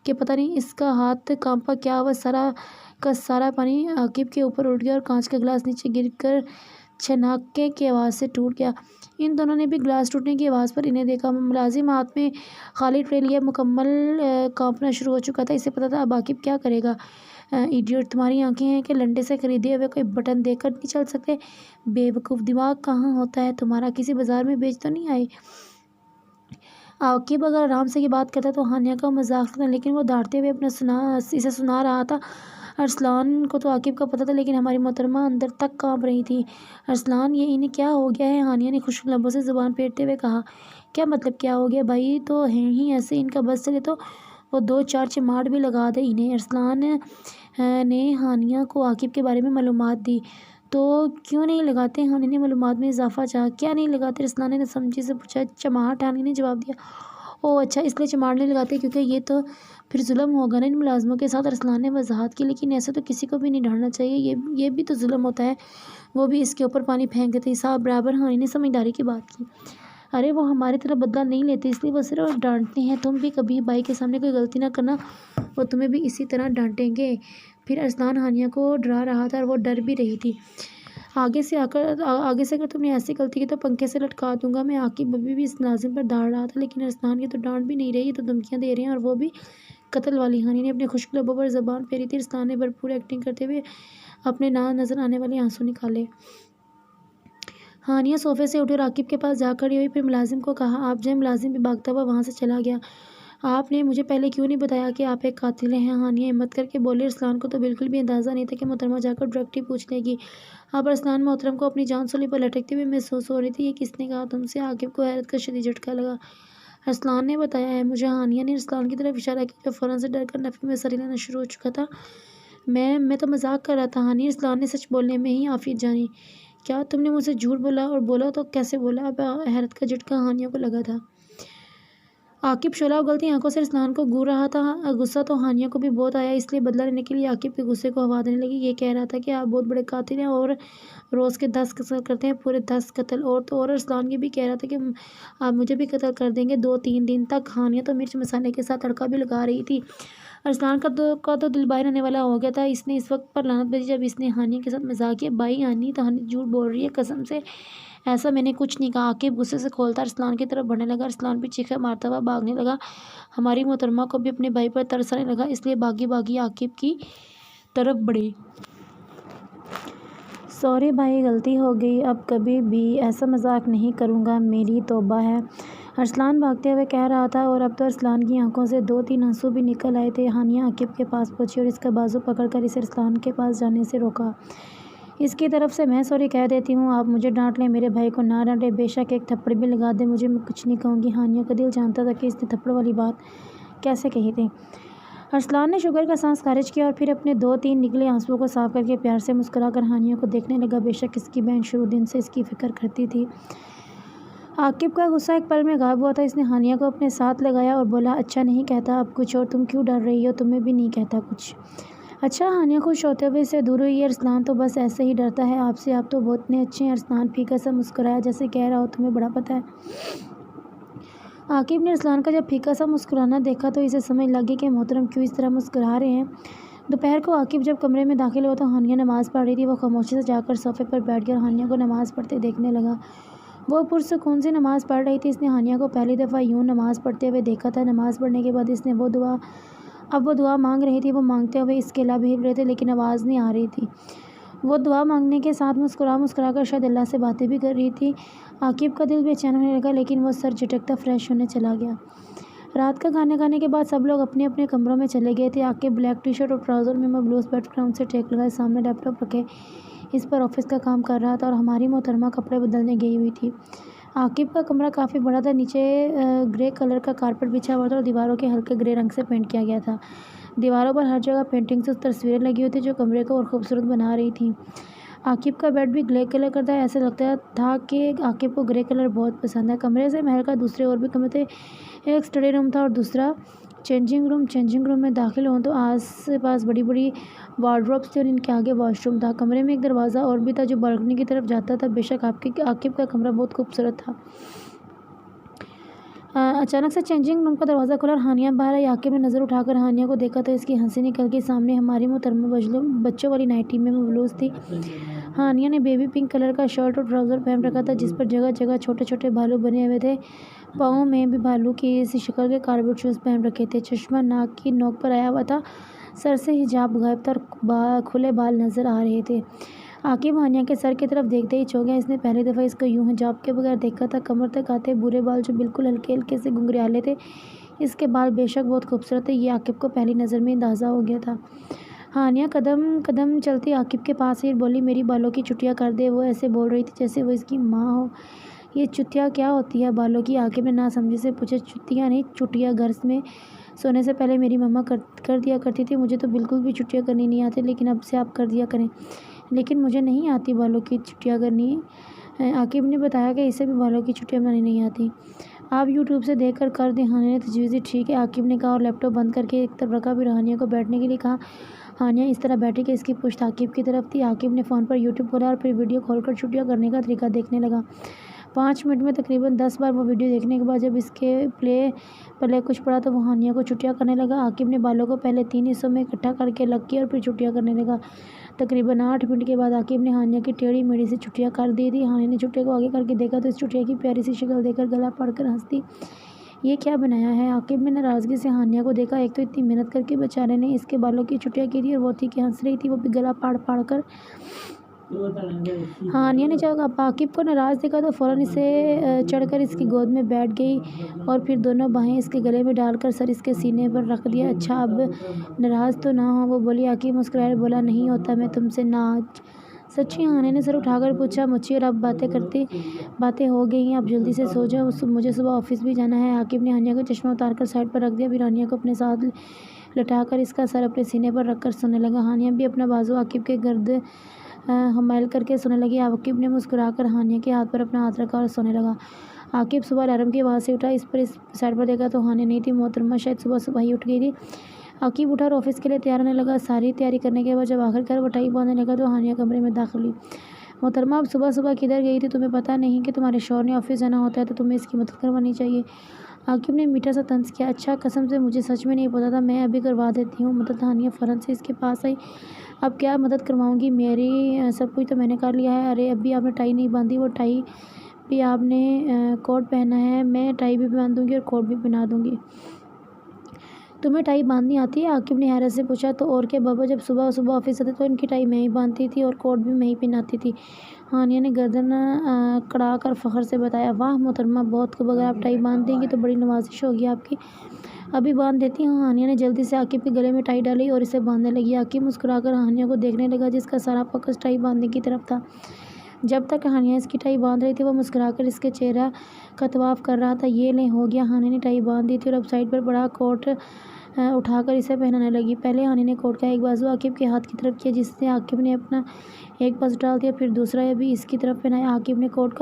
کہ پتہ نہیں اس کا ہاتھ کانپا کیا، وہ سارا کا سارا پانی عاقب کے اوپر اٹھ گیا اور کانچ کا گلاس نیچے گر کر چھناکے کی آواز سے ٹوٹ گیا۔ ان دونوں نے بھی گلاس ٹوٹنے کی آواز پر انہیں دیکھا۔ ملازم ہاتھ میں خالی ٹرے لیے مکمل کانپنا شروع ہو چکا تھا۔ اسے پتہ تھا اب عاقب کیا کرے گا۔ ایڈیٹ، تمہاری آنکھیں ہیں کہ لنڈے سے خریدے ہوئے کوئی بٹن دیکھ کر نہیں چل سکتے؟ بے وقوف، دماغ کہاں ہوتا ہے تمہارا؟ کسی بازار میں بیچ تو نہیں آئے؟ عاقب اگر آرام سے یہ بات کرتا تو ہانیہ کا مذاق تھا، لیکن وہ ڈانٹتے ہوئے اسے سنا رہا تھا۔ ارسلان کو تو عاقب کا پتہ تھا، لیکن ہماری محترمہ اندر تک کانپ رہی تھی۔ ارسلان، یہ انہیں کیا ہو گیا ہے؟ ہانیہ نے خشک لبوں سے زبان پھیرتے ہوئے کہا۔ کیا مطلب کیا ہو گیا؟ بھائی تو ہیں ہی ایسے، ان کا بس چلے تو وہ دو چار چماٹ بھی لگا دے انہیں۔ ارسلان نے ہانیہ کو عاقب کے بارے میں معلومات دی۔ تو کیوں نہیں لگاتے؟ ہانیہ نے معلومات میں اضافہ چاہا۔ کیا نہیں لگاتے؟ ارسلان نے سمجھی سے پوچھا۔ چماٹ؟ ہانیہ نے جواب دیا۔ اوہ اچھا، اس لیے چماٹ نہیں لگاتے، کیونکہ یہ تو پھر ظلم ہوگا نا ان ملازموں کے ساتھ۔ ارسلان نے وضاحت کی، لیکن ایسے تو کسی کو بھی نہیں ڈانٹنا چاہیے، یہ بھی تو ظلم ہوتا ہے۔ وہ بھی اس کے اوپر پانی پھینک دیتے، حساب برابر۔ ہانیہ نے سمجھداری کی بات کی۔ ارے وہ ہماری طرح بدلہ نہیں لیتے، اس لیے وہ صرف ڈانٹتے ہیں۔ تم بھی کبھی بھائی کے سامنے کوئی غلطی نہ کرنا، وہ تمہیں بھی اسی طرح ڈانٹیں گے۔ پھر ارسلان ہانیہ کو ڈرا رہا تھا اور وہ ڈر بھی رہی تھی۔ آگے سے اگر تم نے ایسی غلطی کی تو پنکھے سے لٹکا دوں گا میں۔ عاقب ابھی بھی اس ملازم پر داڑ رہا تھا، لیکن ارسلان یہ تو ڈانٹ بھی نہیں رہے، یہ تو دھمکیاں دے رہے ہیں، اور وہ بھی قتل والی۔ ہانیہ نے اپنے خشک لبوں پر زبان پھیری تھی۔ ارسلان نے بھرپور ایکٹنگ کرتے ہوئے اپنے نہ نظر آنے والے آنسو نکالے۔ ہانیہ صوفے سے اٹھی اور عاقب کے پاس جا کھڑی ہوئی، پھر ملازم کو کہا، آپ جائیں۔ ملازم بھی بھاگتا ہوا وہاں سے چلا گیا۔ آپ نے مجھے پہلے کیوں نہیں بتایا کہ آپ ایک قاتل ہیں؟ ہانیہ ہمت کر کے بولی۔ ارسلان کو تو بالکل بھی اندازہ نہیں تھا کہ محترمہ جا کر ڈائریکٹ ہی پوچھ لے گی۔ اب ارسلان محترم کو اپنی جان سولی پر لٹکتے ہوئے محسوس ہو رہی تھی۔ یہ کس نے کہا تم سے؟ عاقب کو حیرت کا شدید جھٹکا لگا۔ ارسلان نے بتایا ہے مجھے۔ ہانیہ نے ارسلان کی طرف اشارہ کیا جو فوراً سے ڈر کر نفی میں سر ہلانا شروع ہو چکا تھا۔ میں تو مذاق کر رہا تھا ہانیہ۔ ارسلان نے سچ بولنے میں ہی عافیت جانی۔ کیا تم نے مجھ سے جھوٹ بولا؟ اور بولا تو کیسے بولا؟ اب حیرت کا جھٹکا ہانیہ کو لگا تھا۔ عاقب شعلہ اگلتی آنکھوں سے ارسلان کو گھور رہا تھا۔ غصہ تو ہانیہ کو بھی بہت آیا، اس لیے بدلہ لینے کے لیے عاقب کے غصے کو ہوا دینے لگی۔ یہ کہہ رہا تھا کہ آپ بہت بڑے قاتل ہیں اور روز کے 10 قتل کرتے ہیں، پورے 10 قتل۔ اور ارسلان یہ بھی کہہ رہا تھا کہ آپ مجھے بھی قتل کر دیں گے 2-3 دن تک۔ ہانیہ تو مرچ مسالے کے ساتھ تڑکا بھی لگا رہی تھی۔ ارسلان کا تو دل باہر آنے والا ہو گیا تھا۔ اس نے اس وقت پر لعنت بھیجی جب اس نے ہانیہ کے ساتھ مذاق کیا۔ بھائی ہانیہ جھوٹ بول رہی ہے، قسم سے ایسا میں نے کچھ نہیں کہا۔ عاقب غصے سے کھولتا ارسلان کی طرف بڑھنے لگا۔ ارسلان بھی چیخیں مارتا ہوا بھاگنے لگا۔ ہماری محترمہ کو بھی اپنے بھائی پر ترس آنے لگا، اس لیے بھاگی عاقب کی طرف بڑھی۔ سوری بھائی، غلطی ہو گئی، اب کبھی بھی ایسا مذاق نہیں کروں گا، میری توبہ ہے، ارسلان بھاگتے ہوئے کہہ رہا تھا، اور اب تو ارسلان کی آنکھوں سے 2-3 آنسو بھی نکل آئے تھے۔ ہانیہ عاقب کے پاس پہنچی اور اس کا بازو پکڑ کر اسے ارسلان کے پاس جانے سے روکا۔ اس کی طرف سے میں سوری کہہ دیتی ہوں، آپ مجھے ڈانٹ لیں، میرے بھائی کو نہ ڈانٹیں، بے شک ایک تھپڑ بھی لگا دیں مجھے، میں کچھ نہیں کہوں گی۔ ہانیہ کا دل جانتا تھا کہ اس نے تھپڑ والی بات کیسے کہی تھی۔ ارسلان نے شوگر کا سانس خارج کیا اور پھر اپنے 2-3 نکلے آنسوؤں کو صاف کر کے پیار سے مسکرا کر ہانیہ کو دیکھنے لگا۔ بے شک اس کی بہن شروع دن سے اس کی فکر کرتی تھی۔ عاقب کا غصہ ایک پل میں غائب ہوا تھا۔ اس نے ہانیہ کو اپنے ساتھ لگایا اور بولا، اچھا نہیں کہتا اب کچھ، اور تم کیوں ڈر رہی ہو؟ تمہیں بھی نہیں کہتا کچھ؟ اچھا۔ ہانیہ خوش ہوتے ہوئے اس سے دور ہوئی۔ ارسلان تو بس ایسے ہی ڈرتا ہے آپ سے، آپ تو بہت اتنے اچھے ہیں۔ ارسلان پھیکا سا مسکرایا جیسے کہہ رہا ہو تمہیں بڑا پتہ ہے۔ عاقب نے ارسلان کا جب پھیکا سا مسکرانا دیکھا تو اسے سمجھ لگ گئی کہ محترم کیوں اس طرح مسکرا رہے ہیں۔ دوپہر کو عاقب جب کمرے میں داخل ہوا تو ہانیہ نماز پڑھ رہی تھی۔ وہ خاموشی سے جا کر صوفے پر بیٹھ گیا اور ہانیہ کو نماز پڑھتے دیکھنے لگا۔ وہ پرسکون سے نماز پڑھ رہی تھی۔ اس نے ہانیہ کو پہلی دفعہ یوں نماز پڑھتے ہوئے دیکھا تھا۔ نماز پڑھنے کے بعد اس نے اب وہ دعا مانگ رہی تھی۔ وہ مانگتے ہوئے اس کے لب ہل رہے تھے لیکن آواز نہیں آ رہی تھی۔ وہ دعا مانگنے کے ساتھ مسکرا کر شاید اللہ سے باتیں بھی کر رہی تھی۔ عاقب کا دل بے چین ہونے لگا لیکن وہ سر جھٹکتا فریش ہونے چلا گیا۔ رات کا کھانا کھانے کے بعد سب لوگ اپنے اپنے کمروں میں چلے گئے تھے۔ عاقب بلیک ٹی شرٹ اور ٹراؤزر میں ملبوس بیٹھ گراؤنڈ سے ٹیک لگائے سامنے لیپ ٹاپ رکھے اس پر آفس کا کام کر رہا تھا اور ہماری محترمہ کپڑے بدلنے گئی ہوئی تھی۔ عاقب کا کمرہ کافی بڑا تھا۔ نیچے گرے کلر کا کارپٹ بچھا ہوا تھا اور دیواروں کے ہلکے گرے رنگ سے پینٹ کیا گیا تھا۔ دیواروں پر ہر جگہ پینٹنگز اور تصویریں لگی ہوئی تھیں جو کمرے کو اور خوبصورت بنا رہی تھیں۔ عاقب کا بیڈ بھی گرے کلر کا تھا۔ ایسا لگتا تھا کہ عاقب کو گرے کلر بہت پسند ہے۔ کمرے سے محل کا دوسرے اور بھی کمرے تھے۔ ایک اسٹڈی روم تھا اور دوسرا چینجنگ روم۔ چینجنگ روم میں داخل ہوں تو آس پاس بڑی بڑی وارڈروبس تھے اور ان کے آگے واش روم تھا۔ کمرے میں ایک دروازہ اور بھی تھا جو بالکنی کی طرف جاتا تھا۔ بے شک عاقب کا کمرہ بہت خوبصورت تھا۔ اچانک سے چینجنگ روم کا دروازہ کھلا اور ہانیہ باہر آئی۔ عاقب نے نظر اٹھا کر ہانیہ کو دیکھا تو اس کی ہنسی نکل گئی۔ سامنے ہماری محترمہ بچوں والی نائٹی میں ملبوس تھی۔ ہانیہ نے بیبی پنک کلر کا شرٹ اور ٹراؤزر پہن رکھا تھا جس پر جگہ جگہ چھوٹے چھوٹے بھالو بنے ہوئے تھے۔ پاؤں میں بھی بھالو کی سی شکل کے کارپٹ شوز پہن رکھے تھے۔ چشمہ ناک کی نوک پر آیا ہوا تھا۔ سر سے حجاب غائب تھا اور کھلے بال نظر آ رہے تھے۔ عاقب ہانیہ کے سر کی طرف دیکھتے ہی چونک گیا۔ اس نے پہلی دفعہ اس کو یوں حجاب کے بغیر دیکھا تھا۔ کمر تک آتے بھورے بال جو بالکل ہلکے ہلکے سے گھنگریالے تھے۔ اس کے بال بے شک بہت خوبصورت تھے، یہ عاقب کو پہلی نظر میں اندازہ ہو گیا تھا۔ ہانیہ قدم قدم چلتی عاقب کے پاس آئی اور بولی، میری بالوں کی چٹیاں کر دے۔ وہ ایسے بول رہی تھی جیسے وہ اس کی ماں ہو۔ یہ چٹیاں کیا ہوتی ہے بالوں کی؟ عاقب نے ناسمجھی سے پوچھا۔ چٹیاں نہیں، چٹیاں گھر میں سونے سے پہلے میری مما کر دیا کرتی تھی۔ مجھے تو بالکل بھی چٹیاں کرنی نہیں آتی لیکن اب سے آپ کر دیا کریں۔ لیکن مجھے نہیں آتی بالوں کی چٹیاں کرنی۔ عاقب نے بتایا کہ اسے بھی بالوں کی چٹیاں بنانی نہیں آتی۔ آپ یوٹیوب سے دیکھ کر دیں۔ ہانیہ نے تجویز دی۔ ٹھیک ہے، عاقب نے کہا اور لیپ ٹاپ بند کر کے ایک طرف رکھا۔ پھر ہانیہ کو بیٹھنے کے لیے کہا۔ ہانیہ اس طرح بیٹھی کہ اس کی پشت عاقب کی طرف تھی۔ عاقب نے فون پر یوٹیوب کھولا اور پھر ویڈیو کھول کر چٹیاں کرنے کا طریقہ دیکھنے لگا۔ 5 منٹ میں تقریباً 10 بار وہ ویڈیو دیکھنے کے بعد جب اس کے پلے کچھ پڑا تو وہ ہانیہ کو چٹیاں کرنے لگا۔ عاقب نے بالوں کو پہلے 3 حصوں میں اکٹھا کر کے الگ کیا اور پھر چٹیاں کرنے لگا۔ تقریباً 8 منٹ کے بعد عاقب نے ہانیہ کی ٹیڑھی میڑھی سے چٹیاں کر دی تھی۔ ہانیہ نے چٹیوں کو آگے کر کے دیکھا تو اس چٹیا کی پیاری سی شکل دیکھ کر گلا پھاڑ کر ہنس دی۔ یہ کیا بنایا ہے؟ عاقب نے ناراضگی سے ہانیہ کو دیکھا۔ ایک تو اتنی محنت کر کے بیچارے نے اس کے بالوں کی چٹیاں کی تھی اور وہ تھی کہ ہنس رہی تھی، وہ بھی گلا پھاڑ پھاڑ کر۔ ہانیہ نے جب عاقب کو ناراض دیکھا تو فوراً اسے چڑھ کر اس کی گود میں بیٹھ گئی اور پھر دونوں باہیں اس کے گلے میں ڈال کر سر اس کے سینے پر رکھ دیا۔ اچھا اب ناراض تو نہ ہو، وہ بولی۔ عاقب مسکرایا اور بولا، نہیں ہوتا میں تم سے ناج۔ سچی؟ ہانیہ نے سر اٹھا کر پوچھا۔ مچھی، اور اب باتیں ہو گئی ہیں، اب جلدی سے سو جاؤ، مجھے صبح آفس بھی جانا ہے۔ عاقب نے ہانیہ کا چشمہ اتار کر سائڈ پر رکھ دیا۔ پھر ہانیہ کو اپنے ساتھ لٹا کر اس کا سر اپنے سینے پر رکھ کر سونے لگا۔ ہانیہ بھی اپنا بازو عاقب کے گرد حمائل کر کے سونے لگی۔ عاقب نے مسکرا کر ہانیہ کے ہاتھ پر اپنا ہاتھ رکھا اور سونے لگا۔ عاقب صبح الارم کی آواز سے اٹھا۔ اس سائڈ پر دیکھا تو ہانیہ نہیں تھی، محترمہ شاید صبح ہی اٹھ گئی تھی۔ عاقب اٹھا اور آفس کے لیے تیار ہونے لگا۔ ساری تیاری کرنے کے بعد جب آخرکار وہ ٹائی باندھنے لگا تو ہانیہ کمرے میں داخل ہوئی۔ محترمہ، آپ صبح کدھر گئی تھی؟ تمہیں پتہ نہیں کہ تمہارے شوہر نے آفس جانا ہوتا ہے تو تمہیں اس کی مدد کروانی چاہیے۔ عاقب نے میٹھا سا طنز کیا۔ اچھا، قسم سے مجھے سچ میں نہیں پتا تھا، میں ابھی کروا دیتی ہوں مدد۔ ہانیہ فوراً سے اس کے پاس آئی۔ اب کیا مدد کرواؤں گی؟ میری سب کچھ تو میں نے کر لیا ہے۔ ارے ابھی آپ نے ٹائی نہیں باندھی، وہ ٹائی بھی آپ نے کوٹ پہنا ہے، میں ٹائی بھی باندھ دوں گی اور کوٹ بھی پہنا دوں گی۔ تمہیں ٹائی باندھنی آتی ہے؟ عاقب نے حیرت سے پوچھا۔ تو اور کیا بابا، جب صبح آفس آتے تو ان کی ٹائی میں ہی باندھتی تھی اور کوٹ بھی میں ہی پہناتی تھی۔ ہانیہ نے گردن کڑا کر فخر سے بتایا۔ واہ محترمہ، بہت خوب، اگر آپ ٹائی باندھ دیں گی تو بڑی نوازش ہوگی آپ کی۔ ابھی باندھ دیتی ہوں۔ ہانیہ نے جلدی سے عاقب کے گلے میں ٹائی ڈالی اور اسے باندھنے لگی۔ عاقب مسکرا کر ہانیہ کو دیکھنے لگا جس کا سارا فوکس ٹائی باندھنے کی طرف تھا۔ جب تک ہانیہ اس کی ٹائی باندھ رہی تھی وہ مسکرا کر اس کے چہرہ کا طواف کر رہا تھا۔ یہ لیں، ہو گیا۔ ہانیہ نے ٹائی باندھ دی تھی اور اب سائڈ پر پڑا کوٹ اٹھا کر اسے پہنانے لگی۔ پہلے ہانی نے کوٹ کا ایک بازو عاقب کے ہاتھ کی طرف کیا، جس سے عاقب نے اپنا ایک بازو ڈال دیا، پھر دوسرا بھی اس کی طرف پہنایا۔ عاقب نے کوٹ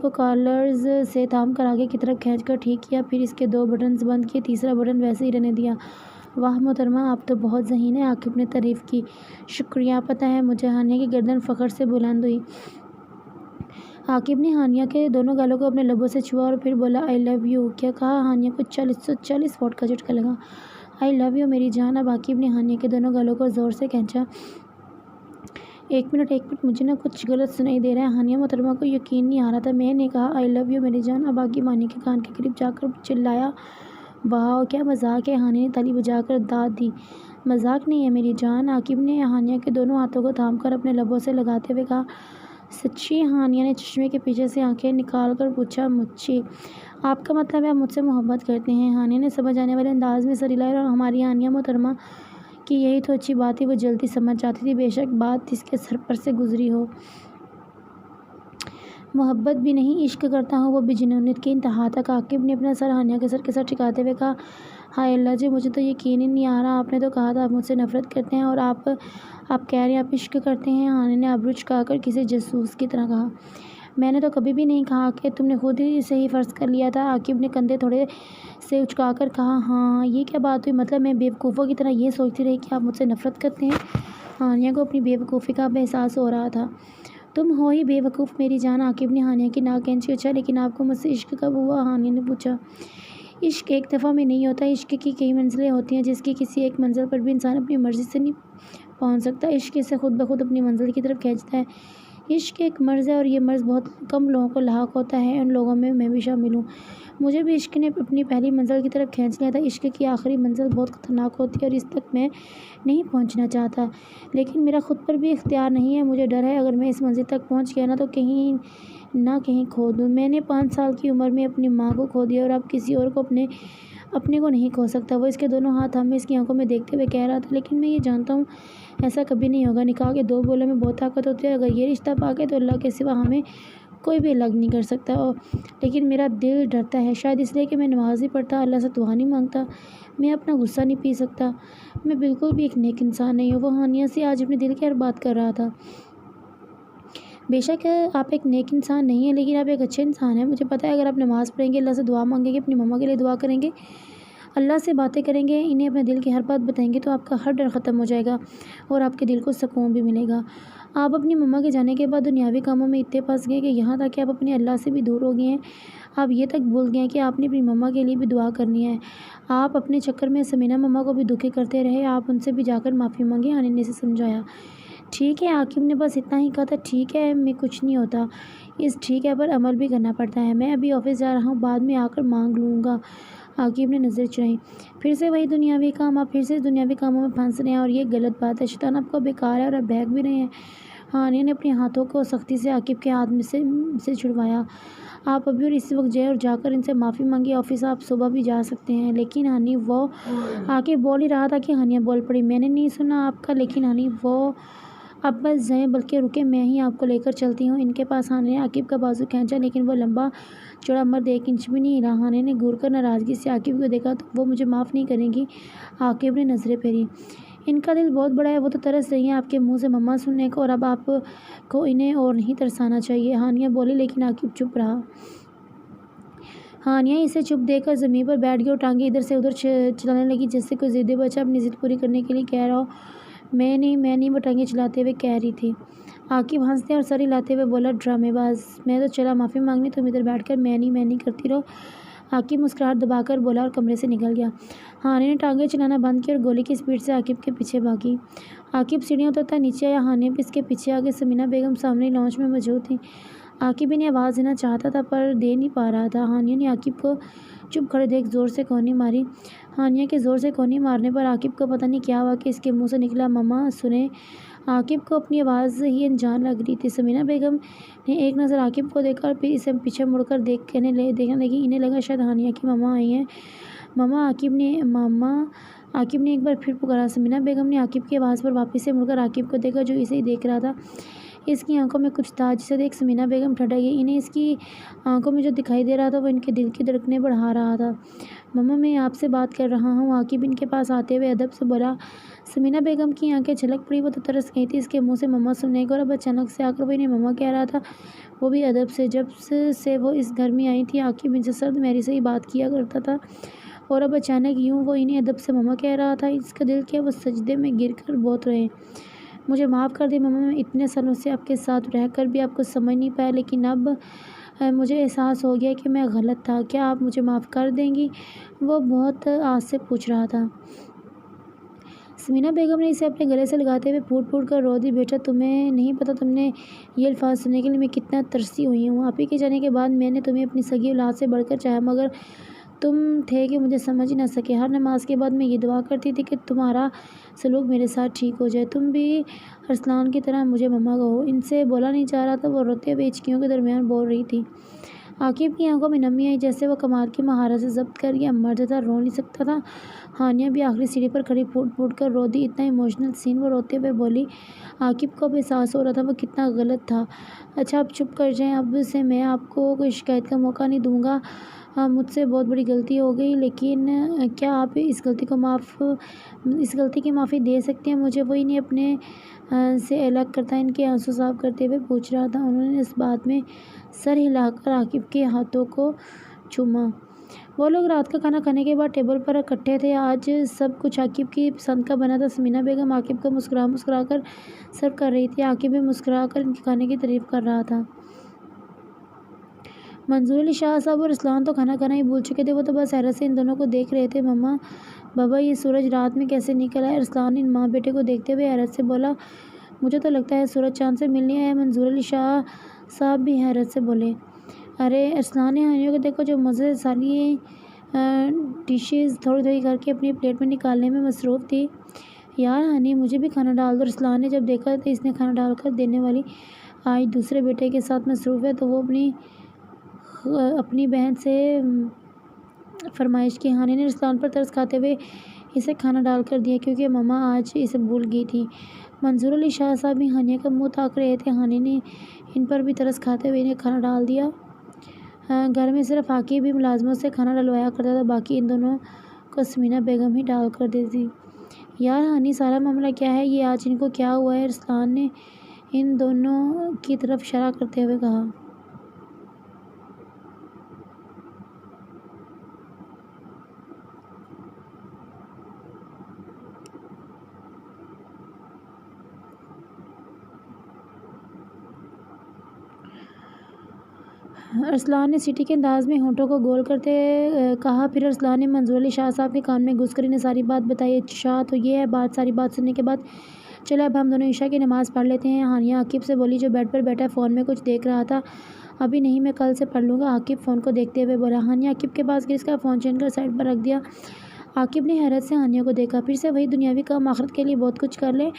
کو کالرز سے تھام کر آگے کی طرف کھینچ کر ٹھیک کیا، پھر اس کے 2 بٹنز بند کیے، تیسرا بٹن ویسے ہی رہنے دیا۔ واہ محترمہ، آپ تو بہت ذہین ہیں، عاقب نے تعریف کی۔ شکریہ، پتہ ہے مجھے، ہانیہ کی گردن فخر سے بلند ہوئی۔ عاقب نے ہانیہ کے دونوں گالوں کو اپنے لبوں سے چھوا اور پھر بولا آئی لو یو۔ کیا کہا؟ ہانیہ کو 140 واٹ کا جھٹکا لگا۔ آئی لو یو میری جان۔ اب عاقب نے ہانیہ کے دونوں گالوں کو زور سے کھینچا۔ ایک منٹ، مجھے کچھ غلط سنائی دے رہا ہے۔ ہانیہ محترمہ کو یقین نہیں آ رہا تھا۔ میں نے کہا آئی لو یو میری جان۔ اب عاقب ہانیہ کے کان کے قریب جا کر چلایا، واو کیا مذاق ہے۔ ہانیہ نے تالی بجا کر داد دی۔ مذاق نہیں ہے میری جان۔ عاقب نے ہانیہ کے دونوں ہاتھوں کو تھام کر اپنے لبوں سے لگاتے ہوئے کہا۔ سچی؟ ہانیہ نے چشمے کے پیچھے سے آنکھیں نکال کر پوچھا۔ مچھی؟ آپ کا مطلب ہے آپ مجھ سے محبت کرتے ہیں؟ ہانیہ نے سمجھ آنے والے انداز میں سر ہلایا اور ہماری ہانیہ محترمہ کی یہی تو اچھی بات تھی، وہ جلدی سمجھ جاتی تھی، بے شک بات اس کے سر پر سے گزری ہو۔ محبت بھی نہیں، عشق کرتا ہوں، وہ بھی جنونیت کی انتہا تک۔ عاقب نے اپنا سر ہانیہ کے سر کے ساتھ ٹھکاتے ہوئے کہا۔ ہائے اللہ جی، مجھے تو یقین ہی نہیں آ رہا، آپ نے تو کہا تھا آپ مجھ سے نفرت کرتے ہیں اور آپ کہہ رہے ہیں آپ عشق کرتے ہیں۔ ہانیہ نے ابرو چکا کر کسی جاسوس کی طرح کہا۔ میں نے تو کبھی بھی نہیں کہا، کہ تم نے خود ہی صحیح فرض کر لیا تھا۔ عاقب نے کندھے تھوڑے سے اچکا کر کہا۔ ہاں، یہ کیا بات ہوئی؟ مطلب میں بیوقوفوں کی طرح یہ سوچتی رہی کہ آپ مجھ سے نفرت کرتے ہیں؟ ہانیہ کو اپنی بے وقوفی کا اب احساس ہو رہا تھا۔ تم ہو ہی بے وقوف میری جان۔ عاقب نے ہانیہ کی ناک کھینچی۔ اچھا، لیکن آپ کو مجھ سے عشق کب ہوا؟ ہانیہ نے پوچھا۔ عشق ایک دفعہ میں نہیں ہوتا، عشق کی کئی منزلیں ہوتی ہیں، جس کی کسی ایک منزل پر بھی انسان اپنی مرضی سے نہیں پہنچ سکتا۔ عشق اسے خود بخود اپنی منزل کی طرف کھینچتا ہے۔ عشق ایک مرض ہے اور یہ مرض بہت کم لوگوں کو لاحق ہوتا ہے، ان لوگوں میں میں بھی شامل ہوں۔ مجھے بھی عشق نے اپنی پہلی منزل کی طرف کھینچ لیا تھا۔ عشق کی آخری منزل بہت خطرناک ہوتی ہے اور اس تک میں نہیں پہنچنا چاہتا، لیکن میرا خود پر بھی اختیار نہیں ہے۔ مجھے ڈر ہے اگر میں اس منزل تک پہنچ گیا تو کہیں نہ کہیں کھو دوں۔ میں نے 5 سال کی عمر میں اپنی ماں کو کھو دیا اور اب کسی اور کو اپنے کو نہیں کھو سکتا۔ وہ اس کے دونوں ہاتھ تھامے اس کی آنکھوں میں دیکھتے ہوئے کہہ رہا تھا، لیکن میں یہ جانتا ہوں ایسا کبھی نہیں ہوگا۔ نکاح کے 2 بولوں میں بہت طاقت ہوتی ہے، اگر یہ رشتہ پاک ہے تو اللہ کے سوا ہمیں کوئی بھی الگ نہیں کر سکتا، لیکن میرا دل ڈرتا ہے، شاید اس لیے کہ میں نماز نہیں پڑھتا، اللہ سے دعا نہیں مانگتا، میں اپنا غصہ نہیں پی سکتا، میں بالکل بھی ایک نیک انسان نہیں ہوں۔ وہ ہانیہ سے آج اپنے دل کی ہر بات کر رہا تھا۔ بے شک آپ ایک نیک انسان نہیں ہیں، لیکن آپ ایک اچھے انسان ہیں۔ مجھے پتہ ہے اگر آپ نماز پڑھیں گے، اللہ سے دعا مانگیں گے، اپنی مما کے لیے دعا کریں گے، اللہ سے باتیں کریں گے، انہیں اپنے دل کی ہر بات بتائیں گے، تو آپ کا ہر ڈر ختم ہو جائے گا اور آپ کے دل کو سکون بھی ملے گا۔ آپ اپنی مما کے جانے کے بعد دنیاوی کاموں میں اتنے پھنس گئے کہ یہاں تک کہ آپ اپنے اللہ سے بھی دور ہو گئے ہیں۔ آپ یہ تک بھول گئے ہیں کہ آپ نے اپنی مما کے لیے بھی دعا کرنی ہے۔ آپ اپنے چکر میں سمینہ مما کو بھی دکھی کرتے رہے، آپ ان سے بھی جا کر معافی مانگیں، ہانیہ نے اسے سمجھایا۔ ٹھیک ہے، عاقب نے بس اتنا ہی کہا تھا۔ ٹھیک ہے میں کچھ نہیں ہوتا، اس ٹھیک ہے پر عمل بھی کرنا پڑتا ہے۔ میں ابھی آفس جا رہا ہوں، بعد میں آ کر مانگ لوں گا۔ عاقب نے نظر چرائیں۔ پھر سے وہی دنیاوی کام، آپ پھر سے دنیاوی کاموں میں پھنس رہے ہیں اور یہ غلط بات ہے، شیطان آپ کو بیکار ہے اور آپ بہک بھی رہے ہیں۔ ہانیہ نے اپنے ہاتھوں کو سختی سے عاقب کے ہاتھ میں سے چھڑوایا۔ آپ ابھی اور اسی وقت جائیں اور جا کر ان سے معافی مانگیں، آفس آپ صبح بھی جا سکتے ہیں۔ لیکن ہانی وہ عاقب بول ہی رہا تھا کہ ہانیہ بول پڑی۔ میں نے نہیں سنا آپ کا لیکن ہانی وہ اب بس جائیں، بلکہ رکیں، میں ہی آپ کو لے کر چلتی ہوں۔ ان کے پاس ہانیہ نے عاقب کا بازو کھینچا، لیکن وہ لمبا چوڑا مرد 1 انچ بھی نہیں ہلا۔ ہانیہ نے گھور کر ناراضگی سے عاقب کو دیکھا، تو وہ مجھے معاف نہیں کریں گی؟ عاقب نے نظریں پھیری۔ ان کا دل بہت بڑا ہے، وہ تو ترس رہی ہیں آپ کے منہ سے مما سننے کو، اور اب آپ کو انہیں اور نہیں ترسانا چاہیے۔ ہانیہ بولی، لیکن عاقب چپ رہا۔ ہانیہ اسے چپ دیکھ کر زمین پر بیٹھ گئی اور ٹانگیں ادھر سے ادھر چلانے لگی جیسے کوئی ضدی بچہ اپنی ضد پوری کرنے کے لیے کہہ رہا ہو۔ میں نہیں، وہ ٹانگیں چلاتے ہوئے کہہ رہی تھی۔ عاقب ہنستے اور سر ہلاتے ہوئے بولا، ڈرامے باز، میں تو چلا معافی مانگنے، تم ادھر بیٹھ کر میں نہیں کرتی رہو۔ عاقب مسکراہٹ دبا کر بولا اور کمرے سے نکل گیا۔ ہانیہ نے ٹانگیں چلانا بند کی اور گولی کی اسپیڈ سے عاقب کے پیچھے بھاگی۔ عاقب سیڑھیاں اترتا نیچے آیا، ہانیہ بھی اس کے پیچھے آگے۔ سمینہ بیگم سامنے لانچ میں موجود تھیں۔ عاقب انہیں آواز دینا چاہتا تھا پر دے نہیں پا رہا تھا۔ ہانیہ نے عاقب کو چپ کھڑے دیکھ زور سے کونی ماری۔ ہانیہ کے زور سے کونی مارنے پر عاقب کو پتہ نہیں کیا ہوا کہ اس کے منہ سے نکلا، مما سنیں۔ عاقب کو اپنی آواز ہی انجان لگ رہی تھی۔ سمینہ بیگم نے ایک نظر عاقب کو دیکھا اور پھر اسے پیچھے مڑ کر دیکھنے لگی۔ انہیں لگا شاید ہانیہ کی مما آئی ہیں۔ مما، عاقب نے ایک بار پھر پکارا۔ سمینہ بیگم نے عاقب کی آواز پر واپس سے مڑ کر عاقب کو دیکھا جو اسے ہی دیکھ رہا تھا۔ اس کی آنکھوں میں کچھ تھا جسے دیکھ سمینا بیگم ٹھٹک گئی۔ انہیں اس کی آنکھوں میں جو دکھائی دے رہا تھا وہ ان کے دل کی دھڑکنیں بڑھا رہا تھا۔ مما میں آپ سے بات کر رہا ہوں، عاقب ان کے پاس آتے ہوئے ادب سے بولا۔ سمینا بیگم کی آنکھیں چھلک پڑی، وہ تو ترس گئی تھی اس کے منہ سے مما سننے کو، اور اب اچانک سے آ کر وہ انہیں مما کہہ رہا تھا، وہ بھی ادب سے۔ جب سے وہ اس گھر میں آئی تھی عاقب ان سے سرد مہری سے ہی بات کیا کرتا تھا، اور اب اچانک یوں وہ انہیں ادب سے مما کہہ رہا تھا۔ اس کا دل کیا وہ سجدے میں گر کر بہت روئے۔ مجھے معاف کر دیں مما، میں اتنے سالوں سے آپ کے ساتھ رہ کر بھی آپ کو سمجھ نہیں پایا، لیکن اب مجھے احساس ہو گیا کہ میں غلط تھا۔ کیا آپ مجھے معاف کر دیں گی؟ وہ بہت آس سے پوچھ رہا تھا۔ سمینا بیگم نے اسے اپنے گلے سے لگاتے ہوئے پھوٹ پھوٹ کر رو دی۔ بیٹا تمہیں نہیں پتہ تم نے یہ الفاظ سننے کے لیے میں کتنا ترسی ہوئی ہوں۔ آپ ہی کے جانے کے بعد میں نے تمہیں اپنی سگی اولاد سے بڑھ کر چاہا، مگر تم تھے کہ مجھے سمجھ ہی نہ سکے۔ ہر نماز کے بعد میں یہ دعا کرتی تھی کہ تمہارا سلوک میرے ساتھ ٹھیک ہو جائے، تم بھی ارسلان کی طرح مجھے مما کہو۔ ان سے بولا نہیں جا رہا تھا، وہ روتے ہوئے ہچکیوں کے درمیان بول رہی تھی۔ عاقب کی آنکھوں میں نمی آئی، جیسے وہ کمال کی مہارت سے ضبط کر یا مرد تھا، رو نہیں سکتا تھا۔ ہانیہ بھی آخری سیڑھی پر کھڑی پھوٹ پھوٹ کر رو دی۔ اتنا ایموشنل سین، وہ روتے ہوئے بولی۔ عاقب کو اب احساس ہو رہا تھا وہ کتنا غلط تھا۔ اچھا اب چپ کر جائیں، اب سے میں آپ کو کوئی شکایت کا موقع نہیں دوں گا۔ مجھ سے بہت بڑی غلطی ہو گئی، لیکن کیا آپ اس غلطی کی معافی دے سکتے ہیں مجھے؟ وہ انہیں اپنے سے الگ کرتا ان کے آنسو صاف کرتے ہوئے پوچھ رہا تھا۔ انہوں نے اس بات میں سر ہلا کر عاقب کے ہاتھوں کو چوما۔ وہ لوگ رات کا کھانا کھانے کے بعد ٹیبل پر اکٹھے تھے۔ آج سب کچھ عاقب کی پسند کا بنا تھا۔ سمینا بیگم عاقب کو مسکرا مسکرا کر سرو کر رہی تھی، عاقب بھی مسکرا کر ان کے کھانے کی تعریف کر رہا تھا۔ منظور علی شاہ صاحب اور ارسلان تو کھانا کھانا ہی بھول چکے تھے، وہ تو بس حیرت سے ان دونوں کو دیکھ رہے تھے۔ مما بابا یہ سورج رات میں کیسے نکل آیا؟ ارسلان ان ماں بیٹے کو دیکھتے ہوئے حیرت سے بولا۔ مجھے تو لگتا ہے سورج چاند سے ملنے آیا۔ منظور علی شاہ صاحب بھی حیرت سے بولے۔ ارے ارسلان نے ہانیہ کو دیکھا جو مزے سے ساری ڈشز تھوڑی تھوڑی کر کے اپنی پلیٹ میں نکالنے میں مصروف تھی۔ یار ہانی مجھے بھی کھانا ڈال دو۔ ارسلان نے جب دیکھا کہ اس نے کھانا ڈال کر دینے والی آج دوسرے بیٹے کے ساتھ مصروف ہے تو وہ اپنی بہن سے فرمائش کی۔ ہانی نے ارسلان پر ترس کھاتے ہوئے اسے کھانا ڈال کر دیا، کیونکہ مما آج اسے بھول گئی تھی۔ منظور علی شاہ صاحب بھی ہانیہ کا منہ تاک رہے تھے۔ ہانی نے ان پر بھی ترس کھاتے ہوئے انہیں کھانا ڈال دیا۔ گھر میں صرف عاقب ہی ملازموں سے کھانا ڈلوایا کرتا تھا، باقی ان دونوں کو سمینا بیگم ہی ڈال کر دیتی۔ یار ہانی سارا معاملہ کیا ہے؟ یہ آج ان کو کیا ہوا ہے؟ ارسلان نے ان دونوں کی طرف اشارہ کرتے ہوئے کہا۔ ارسلان نے سیٹی کے انداز میں ہونٹوں کو گول کرتے کہا۔ پھر ارسلان نے منظور علی شاہ صاحب کے کان میں گھس کر انہیں ساری بات بتائی۔ اچھا تو یہ ہے بات، ساری بات سننے کے بعد چلو اب ہم دونوں عشاء کی نماز پڑھ لیتے ہیں۔ ہانیہ عاقب سے بولی جو بیڈ پر بیٹھا فون میں کچھ دیکھ رہا تھا۔ ابھی نہیں، میں کل سے پڑھ لوں گا، عاقب فون کو دیکھتے ہوئے بولا۔ ہانیہ عاقب کے پاس گئی، اس کا فون چھین کر سائڈ پر رکھ دیا۔ عاقب نے حیرت سے ہانیہ کو دیکھا۔ پھر سے وہی دنیاوی کام، آخرت کے لیے بہت کچھ کر لیں۔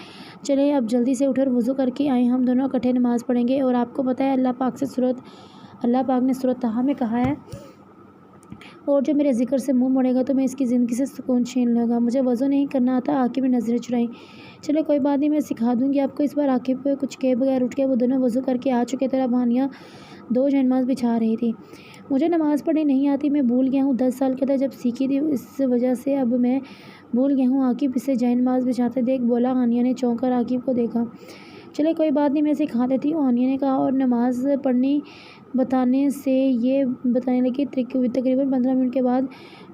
چلیں اب جلدی سے اٹھ کر وضو کر کے آئیں، ہم دونوں اکٹھے نماز پڑھیں گے۔ اور آپ کو پتہ ہے اللہ پاک نے سورۃ طٰہٰ میں کہا ہے، اور جو میرے ذکر سے منہ موڑے گا تو میں اس کی زندگی سے سکون چھین لوں گا۔ مجھے وضو نہیں کرنا آتا، عاقب نے نظریں چرائیں۔ چلے کوئی بات نہیں، میں سکھا دوں گی آپ کو۔ اس بار عاقب کچھ کہے بغیر اٹھ گیا۔ وہ دونوں وضو کر کے آ چکے تھے، اب ہانیہ 2 جائے نماز بچھا رہی تھی۔ مجھے نماز پڑھنی نہیں آتی، میں بھول گیا ہوں، 10 سال کا تھا جب سیکھی تھی، اس وجہ سے اب میں بھول گیا ہوں۔ عاقب اسے جائے نماز بچھاتے دیکھ بولا۔ ہانیہ نے چونک کر عاقب کو دیکھا۔ چلے کوئی بات نہیں، میں سکھا دیتی ہوں، ہانیہ نے کہا، اور نماز پڑھنی بتانے سے یہ بتانے لگی۔ تقریباً 15 منٹ کے بعد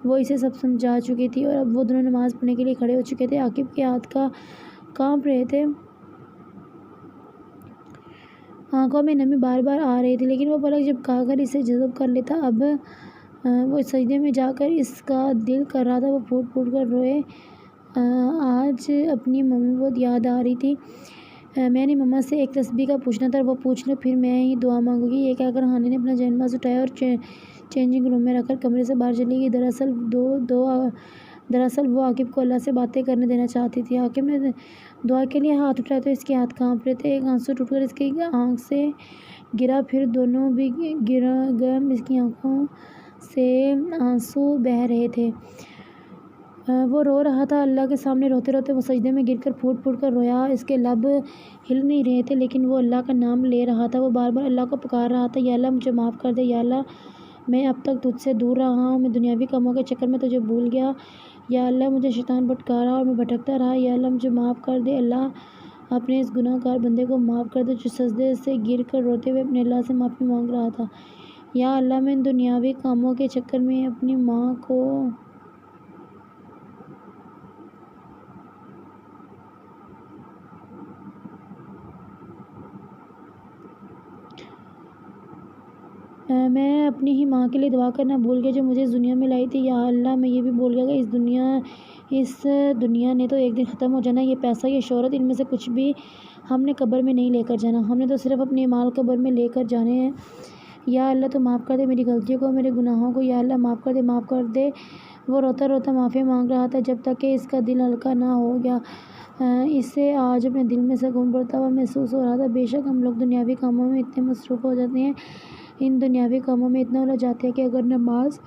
وہ اسے سب سمجھا چکی تھی، اور اب وہ دونوں نماز پڑھنے کے لیے کھڑے ہو چکے تھے۔ عاقب کے ہاتھ کانپ رہے تھے، آنکھوں میں نمی بار بار آ رہی تھی، لیکن وہ پلک جھپکا کر اسے جذب کر لیتا۔ اب وہ سجدے میں جا کر اس کا دل کر رہا تھا وہ پھوٹ پھوٹ کر روئے۔ آج اپنی مما بہت یاد آ رہی تھی۔ میں نے مما سے ایک تسبیح کا پوچھنا تھا، وہ پوچھ لو، پھر میں ہی دعا مانگوں گی۔ یہ کہہ کر ہانی نے اپنا جائے نماز اٹھایا اور چینجنگ روم میں رکھ کر کمرے سے باہر چلی گئی۔ دراصل وہ عاقب کو اللہ سے باتیں کرنے دینا چاہتی تھی۔ عاقب نے دعا کے لیے ہاتھ اٹھایا تو اس کے ہاتھ کانپ رہے تھے۔ ایک آنسو ٹوٹ کر اس کی آنکھ سے گرا، پھر دونوں بھی گرم، اس کی آنکھوں سے آنسو بہہ رہے تھے۔ وہ رو رہا تھا اللہ کے سامنے، روتے روتے وہ سجدے میں گر کر پھوٹ پھوٹ کر رویا۔ اس کے لب ہل نہیں رہے تھے لیکن وہ اللہ کا نام لے رہا تھا۔ وہ بار بار اللہ کو پکار رہا تھا، یا اللہ مجھے معاف کر دے، یا اللہ میں اب تک تجھ سے دور رہا ہوں، میں دنیاوی کاموں کے چکر میں تجھے بھول گیا، یا اللہ مجھے شیطان بھٹکا رہا اور میں بھٹکتا رہا، یا اللہ مجھے معاف کر دے۔ اللہ اپنے اس گناہ گار بندے کو معاف کر دے جو سجدے سے گر کر روتے ہوئے اپنے اللہ سے معافی مانگ رہا تھا۔ یا اللہ میں ان دنیاوی کاموں کے چکر میں اپنی ماں کو میں اپنی ہی ماں کے لیے دعا کرنا بھول گیا جو مجھے اس دنیا میں لائی تھی۔ یا اللہ میں یہ بھی بھول گیا کہ اس دنیا نے تو ایک دن ختم ہو جانا، یہ پیسہ، یہ شہرت، ان میں سے کچھ بھی ہم نے قبر میں نہیں لے کر جانا، ہم نے تو صرف اپنے مال قبر میں لے کر جانے ہیں۔ یا اللہ تو معاف کر دے میری غلطیوں کو، میرے گناہوں کو، یا اللہ معاف کر دے، معاف کر دے۔ وہ روتا روتا معافی مانگ رہا تھا جب تک کہ اس کا دل ہلکا نہ ہو گیا۔ اسے آج اپنے دل میں سکون بڑھتا ہوا محسوس ہو رہا تھا۔ بے شک ہم لوگ دنیاوی کاموں میں اتنے مصروف ہو جاتے ہیں، ان دنیاوی کاموں میں اتنا الجھ جاتے ہیں کہ اگر نماز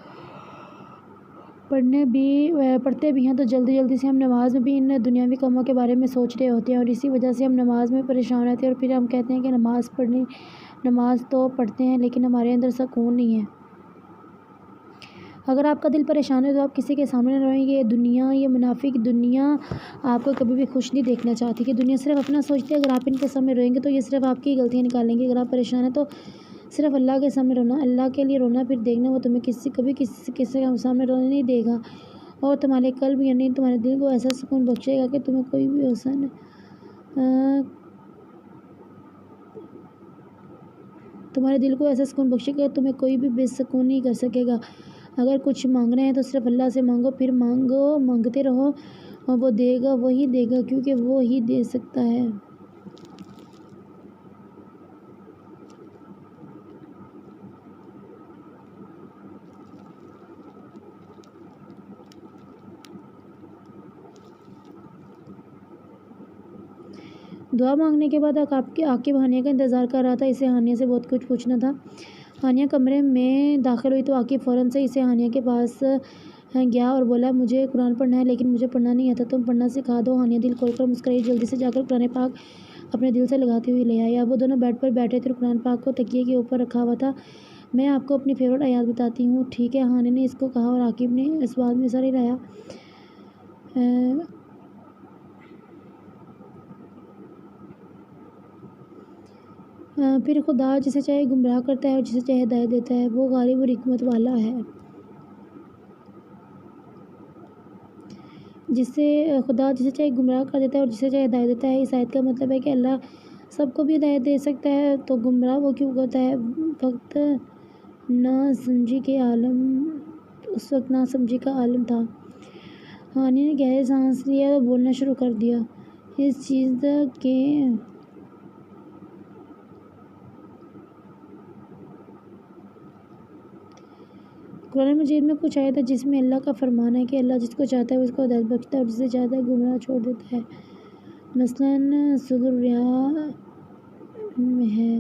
پڑھتے بھی ہیں تو جلدی جلدی سے ہم نماز میں بھی ان دنیاوی کاموں کے بارے میں سوچ رہے ہوتے ہیں، اور اسی وجہ سے ہم نماز میں پریشان رہتے ہیں، اور پھر ہم کہتے ہیں کہ نماز تو پڑھتے ہیں لیکن ہمارے اندر سکون نہیں ہے۔ اگر آپ کا دل پریشان ہے تو آپ کسی کے سامنے نہ روئیں۔ یہ منافق دنیا آپ کو کبھی بھی خوش نہیں دیکھنا چاہتی، کہ دنیا صرف اپنا سوچتی ہے۔ اگر آپ ان کے سامنے روئیں گے تو یہ صرف آپ کی غلطیاں نکالیں گے۔ اگر آپ پریشان ہیں تو صرف اللہ کے سامنے رونا، اللہ کے لیے رونا، پھر دیکھنا وہ تمہیں کبھی کسی کے سامنے رونے نہیں دے گا، اور تمہارے قلب یعنی تمہارے دل کو ایسا سکون بخشے گا کہ تمہیں کوئی بھی تمہارے دل کو ایسا سکون بخشے گا کہ تمہیں کوئی بھی بے سکون نہیں کر سکے گا۔ اگر کچھ مانگنا ہے تو صرف اللہ سے مانگو، پھر مانگتے رہو، اور وہ دے گا، وہی دے گا، کیونکہ وہ ہی دے سکتا ہے۔ دعا مانگنے کے بعد عاقب ہانیہ کا انتظار کر رہا تھا۔ اسے ہانیہ سے بہت کچھ پوچھنا تھا۔ ہانیہ کمرے میں داخل ہوئی تو عاقب فوراً سے اسے ہانیہ کے پاس گیا اور بولا، مجھے قرآن پڑھنا ہے لیکن مجھے پڑھنا نہیں آتا، تم پڑھنا سکھا دو۔ ہانیہ دل کھول کر مسکرائی، جلدی سے جا کر قرآن پاک اپنے دل سے لگاتے ہوئے لے آئی۔ اب وہ دونوں بیڈ پر بیٹھے تھے اور قرآن پاک کو تکیے کے اوپر رکھا ہوا تھا۔ میں آپ کو اپنی فیوریٹ آیات بتاتی ہوں، ٹھیک ہے؟ ہانیہ نے اس کو کہا اور عاقب نے اس بات میں سر ہلایا۔ پھر خدا جسے چاہے گمراہ کرتا ہے اور جسے چاہے ہدایت دیتا ہے، وہ غالب اور حکمت والا ہے۔ خدا جسے چاہے گمراہ کر دیتا ہے اور جسے چاہے ہدایت دیتا ہے۔ اس آیت کا مطلب ہے کہ اللہ سب کو بھی ہدایت دے سکتا ہے، تو گمراہ وہ کیوں کرتا ہے؟ اس وقت ناسمجھی کا عالم تھا۔ ہانیہ نے گہری سانس لیا اور بولنا شروع کر دیا، اس چیز کے قرآن مجید میں کچھ آیت ہے جس میں اللہ کا فرمان ہے کہ اللہ جس کو چاہتا ہے وہ اس کو ہدایت بخشتا ہے اور جسے چاہتا ہے گمراہ چھوڑ دیتا ہے۔ مثلاً سورۃ الرعد میں ہے۔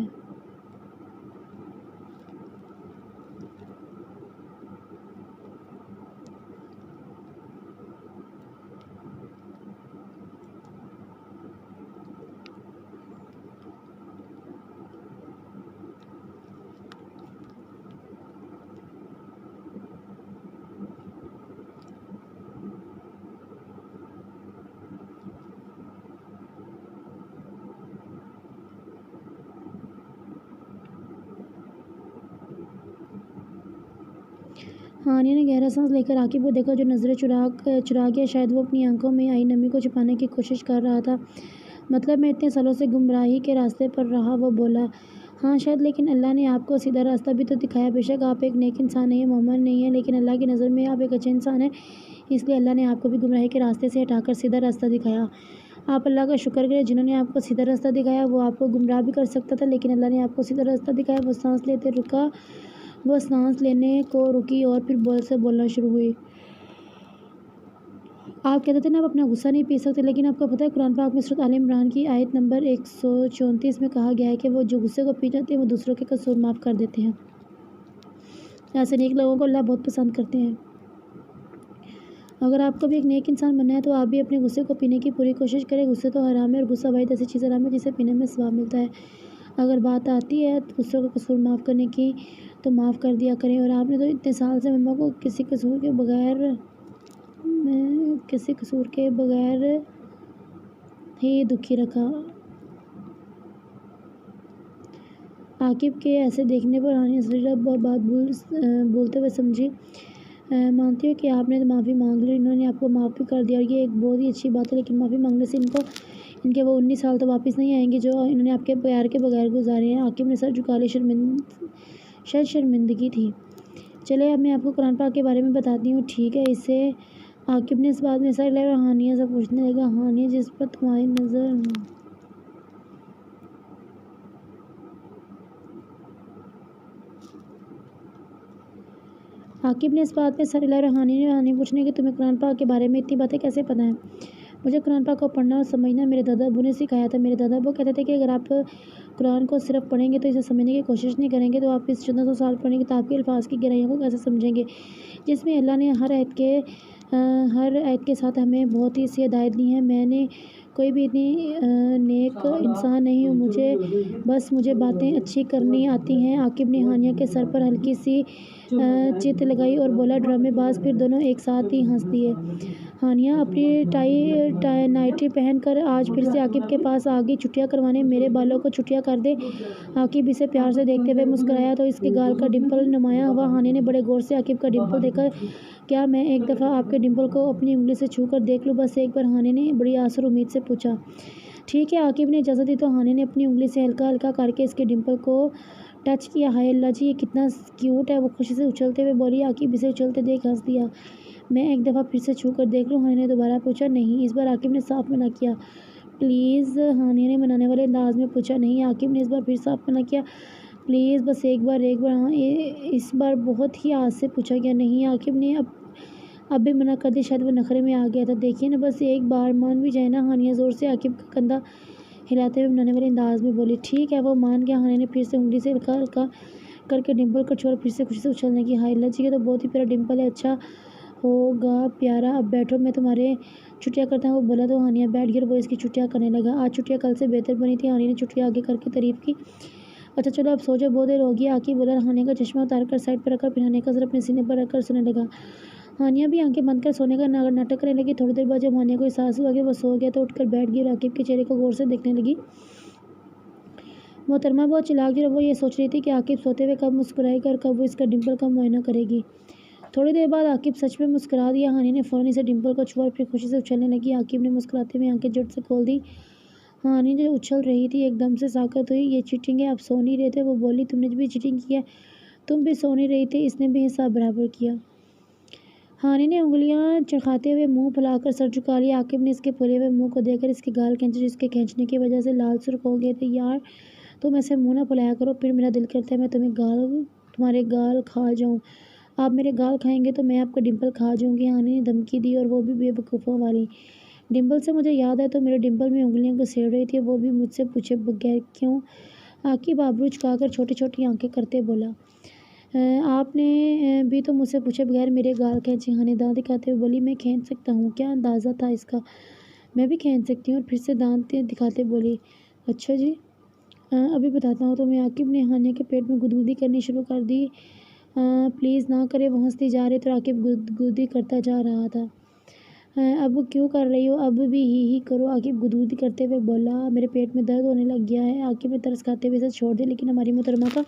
ہانیہ نے گہرا سانس لے کر عاقب کو دیکھا جو نظریں چرا گیا۔ شاید وہ اپنی آنکھوں میں آئی نمی کو چھپانے کی کوشش کر رہا تھا۔ مطلب میں اتنے سالوں سے گمراہی کے راستے پر رہا، وہ بولا۔ ہاں شاید، لیکن اللہ نے آپ کو سیدھا راستہ بھی تو دکھایا۔ بے شک آپ ایک نیک انسان نہیں ہیں، مومن نہیں ہیں، لیکن اللہ کی نظر میں آپ ایک اچھے انسان ہیں، اس لیے اللہ نے آپ کو بھی گمراہی کے راستے سے ہٹا کر سیدھا راستہ دکھایا۔ آپ اللہ کا شکر کریں جنہوں نے آپ کو سیدھا راستہ دکھایا۔ وہ آپ کو گمراہ بھی کر سکتا تھا لیکن اللہ نے آپ کو سیدھا راستہ دکھایا۔ وہ سانس لینے کو رکی اور پھر بولنا شروع ہوئی۔ آپ کہتے تھے نا آپ اپنا غصہ نہیں پی سکتے، لیکن آپ کو پتہ ہے قرآن پاک میں سورۃ آل عمران کی آیت نمبر 134 میں کہا گیا ہے کہ وہ جو غصے کو پی جاتے ہیں وہ دوسروں کے قصور معاف کر دیتے ہیں۔ ایسے نیک لوگوں کو اللہ بہت پسند کرتے ہیں۔ اگر آپ کو بھی ایک نیک انسان بننا ہے تو آپ بھی اپنے غصے کو پینے کی پوری کوشش کریں. غصے تو حرام ہے اور غصہ واحد ایسی چیز حرام ہے جسے پینے میں ثواب ملتا ہے. اگر بات آتی ہے دوسروں کا قصور معاف کرنے کی تو معاف کر دیا کریں. اور آپ نے تو اتنے سال سے مما کو کسی قصور کے بغیر ہی دکھی رکھا. عاقب کے ایسے دیکھنے پر ہانیہ سجدہ بات بولتے ہوئے سمجھی. مانتی ہوں کہ آپ نے معافی مانگ لی, انہوں نے آپ کو معاف بھی کر دیا اور یہ ایک بہت ہی اچھی بات ہے, لیکن معافی مانگنے سے ان کے وہ 19 سال تو واپس نہیں آئیں گے جو انہوں نے آپ کے پیار کے بغیر گزارے ہیں. عاقب نے سر جھکا لی. شاید شرمندگی تھی. چلے اب میں آپ کو قرآن پاک کے بارے میں بتاتی ہوں, ٹھیک ہے؟ اسے عاقب نے اس بات میں سر ہلایا اور ہانیہ سے پوچھنے لگا, ہانیہ جس پر تمہاری نظر عاقب نے اس بات میں سر ہلایا اور ہانیہ پوچھنے کہ تمہیں قرآن پاک کے بارے میں اتنی باتیں کیسے پتہ ہیں؟ مجھے قرآن پاک کو پڑھنا اور سمجھنا میرے دادا ابو نے سکھایا تھا. میرے دادا ابو کہتے تھے کہ اگر آپ قرآن کو صرف پڑھیں گے تو اسے سمجھنے کی کوشش نہیں کریں گے تو آپ اس 1400 سال پڑھنے کتاب کے الفاظ کی گہرائیوں کو کیسے سمجھیں گے, جس میں اللہ نے ہر آیت کے ساتھ ہمیں بہت ہی سی ہدایت دی ہیں. میں نے کوئی بھی اتنی نیک انسان نہیں ہوں, مجھے باتیں اچھی کرنی آتی ہیں. عاقب نے ہانیہ کے سر پر ہلکی سی چیت لگائی اور بولا, ڈرامے باز. پھر دونوں ایک ساتھ ہی ہنس دیے. ہانیہ اپنی نائٹی پہن کر آج پھر سے عاقب کے پاس آ گئی چھٹیاں کروانے. میرے بالوں کو چھٹیاں کر دے. عاقب اسے پیار سے دیکھتے ہوئے مسکرایا تو اس کے گال کا ڈمپل نمایاں ہوا. ہانیہ نے بڑے غور سے عاقب کا ڈمپل دیکھا. کیا میں ایک دفعہ آپ کے ڈمپل کو اپنی انگلی سے چھو کر دیکھ لوں, بس ایک بار؟ ہانیہ نے بڑی آس اور امید سے پوچھا. ٹھیک ہے. عاقب نے اجازت دی تو ہانیہ نے اپنی انگلی سے ہلکا ہلکا کر کے اس کے ڈمپل کو ٹچ کیا. ہائے اللہ جی, یہ کتنا کیوٹ ہے, وہ خوشی سے اچھلتے ہوئے بولی. عاقب اسے اچھلتے دیکھ ہنس دیا. میں ایک دفعہ پھر سے چھو کر دیکھ لوں؟ ہانیہ نے دوبارہ پوچھا. نہیں. اس بار عاقب نے صاف منع کیا. پلیز, ہانیہ نے منانے والے انداز میں پوچھا. نہیں. عاقب نے اس بار پھر صاف منع کیا. پلیز, بس ایک بار. ہاں, اس بار بہت ہی آس سے پوچھا گیا. نہیں. عاقب نے اب بھی منع کر دی. شاید وہ نخرے میں آ گیا تھا. دیکھیے نا, بس ایک بار مان بھی جائے نا. ہانیہ زور سے عاقب کا کندھا ہلاتے ہوئے منانے والے انداز میں بولی. ٹھیک ہے, وہ مان گیا. ہانیہ نے پھر سے انگلی سے ہلکا ہلکا کر کے ڈمپل کو چھوڑا. پھر سے خوشی سے اچھلنے کی. ہائے اللہ جی, یہ تو بہت ہی پیارا ڈمپل ہے. اچھا ہوگا پیارا. اب بیٹھو, میں تمہارے چھٹیاں کرتا ہوں. وہ بولا تو ہانیہ بیٹھ گئی اور وہ اس کی چھٹیاں کرنے لگا. آج چھٹیاں کل سے بہتر بنی تھی. ہانیہ نے چھٹیاں آگے کر کے تعریف کی. اچھا چلو اب سو جاؤ, بہت دیر ہوگی. عاقب بولا. ہانیہ کا چشمہ اتار کر سائڈ پر رکھا, پھر ہانیہ کا سر اپنے سینے پر رکھ کر سونے لگا. ہانیہ بھی آنکھیں بند کر سونے کا ناٹک کرنے لگی. تھوڑی دیر بعد جب ہانیہ کو احساس ہوا کہ وہ سو گیا تو اٹھ کر بیٹھ گئی اور عاقب کے چہرے کو غور سے دیکھنے لگی. محترمہ بہت چلاک جو وہ یہ سوچ رہی تھی کہ عاقب سوتے ہوئے کب مسکرائے گا اور کب وہ اس کا ڈمپل کا معائنہ کرے گی. تھوڑی دیر بعد عاقب سچ میں مسکرا دیا. ہانیہ نے فوراً اسے ڈمپل کو چھوا اور پھر خوشی سے اچھلنے لگی. عاقب نے مسکراتے ہوئے آنکھیں جھٹ سے کھول دی. ہانیہ جو اچھل رہی تھی ایک دم سے ساکت ہوئی. یہ چیٹنگ ہے, آپ سو نہیں رہے تھے؟ وہ بولی. تم نے بھی چیٹنگ کی ہے, تم بھی سو نہیں رہی تھی. اس نے بھی حساب برابر کیا. ہانیہ نے انگلیاں چرخاتے ہوئے منہ پھیلا کر سر جھکا لیا. عاقب نے اس کے پھولے ہوئے منہ کو دیکھ کر اس کے گال کھینچے, جس کے کھینچنے کی وجہ سے لال سرخ ہو گئے تھے. یار تم ایسے منہ نہ پھلایا کرو, پھر میرا دل کرتا ہے میں تمہارے گال کھا جاؤں. آپ میرے گال کھائیں گے تو میں آپ کا ڈمپل کھا جاؤں گی. ہانیہ نے دھمکی دی, اور وہ بھی بے وقوفوں والی. ڈمپل سے مجھے یاد ہے, تو میرے ڈمپل میں انگلیاں گھسیڑ رہی تھی, وہ بھی مجھ سے پوچھے بغیر. کیوں؟ عاقب آبرو جھکا کر چھوٹی چھوٹی آنکھیں کرتے بولا. آپ نے بھی تو مجھ سے پوچھے بغیر میرے گال کھینچے. ہانیہ دانت دکھاتے ہوئے بولی. میں کھینچ سکتا ہوں, کیا اندازہ تھا اس کا؟ میں بھی کھینچ سکتی ہوں. اور پھر سے دانت دکھاتے بولی. اچھا جی, ابھی بتاتا ہوں تمہیں. عاقب نے ہانیہ کے پیٹ میں گدگدی کرنی شروع کر دی. پلیز نہ کرے, وہ ہنستی جا رہی تھی اور عاقب گدگدی کرتا جا رہا تھا. اب کیوں کر رہی ہو, اب بھی ہی کرو. عاقب گدگدی کرتے ہوئے بولا. میرے پیٹ میں درد ہونے لگ گیا ہے. عاقب نے ترس کھاتے ہوئے اسے چھوڑ دیا, لیکن ہماری محترمہ کا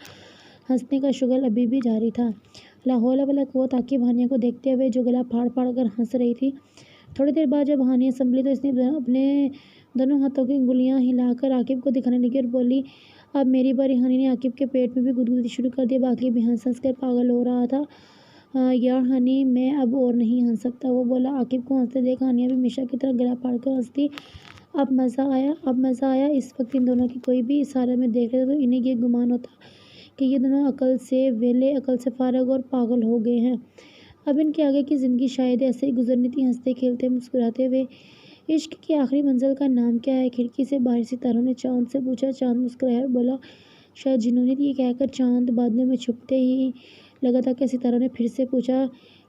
ہنسنے کا شغل ابھی بھی جاری تھا. لا حول ولا قوت. عاقب ہانیہ کو دیکھتے ہوئے جو گلا پھاڑ پھاڑ کر ہنس رہی تھی. تھوڑی دیر بعد جب ہانیہ سنبھلی تو اس نے اپنے دونوں ہاتھوں کی انگلیاں ہلا کر عاقب کو دکھانے لگی اور بولی. اب میری باری. ہانیہ نے عاقب کے پیٹ میں بھی گدگدی شروع کر دی. باقی بھی ہنس ہنس کر پاگل ہو رہا تھا. یار ہنی, میں اب اور نہیں ہنس سکتا, وہ بولا. عاقب کو ہنستے دیکھ ہانیہ بھی ہمیشہ کی طرح گلا پھاڑ کر ہنس دی. اب مزہ آیا. اس وقت ان دونوں کی کوئی بھی اشارے میں دیکھ لیتا تو انہیں یہ گمان ہوتا کہ یہ دونوں عقل سے ویلے, عقل سے فارغ اور پاگل ہو گئے ہیں. اب ان کے آگے کی زندگی شاید ایسے ہی گزرنی تھی, ہنستے کھیلتے مسکراتے ہوئے. عشق کی آخری منزل کا نام کیا ہے؟ کھڑکی سے باہر ستاروں نے چاند سے پوچھا. چاند مسکرایا اور بولا. شاید جنوں نے. یہ کہہ کر چاند بادلوں میں چھپتے ہی لگا تھا کہ ستاروں نے پھر سے پوچھا.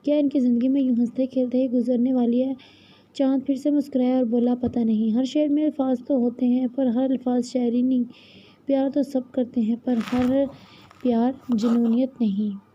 کیا ان کی زندگی میں یوں ہنستے کھیلتے ہی گزرنے والی ہے؟ چاند پھر سے مسکرایا اور بولا، پتہ نہیں، ہر شعر میں الفاظ تو ہوتے ہیں پر ہر الفاظ شاعری نہیں۔ پیار تو سب کرتے ہیں پر ہر پیار جنونیت نہیں۔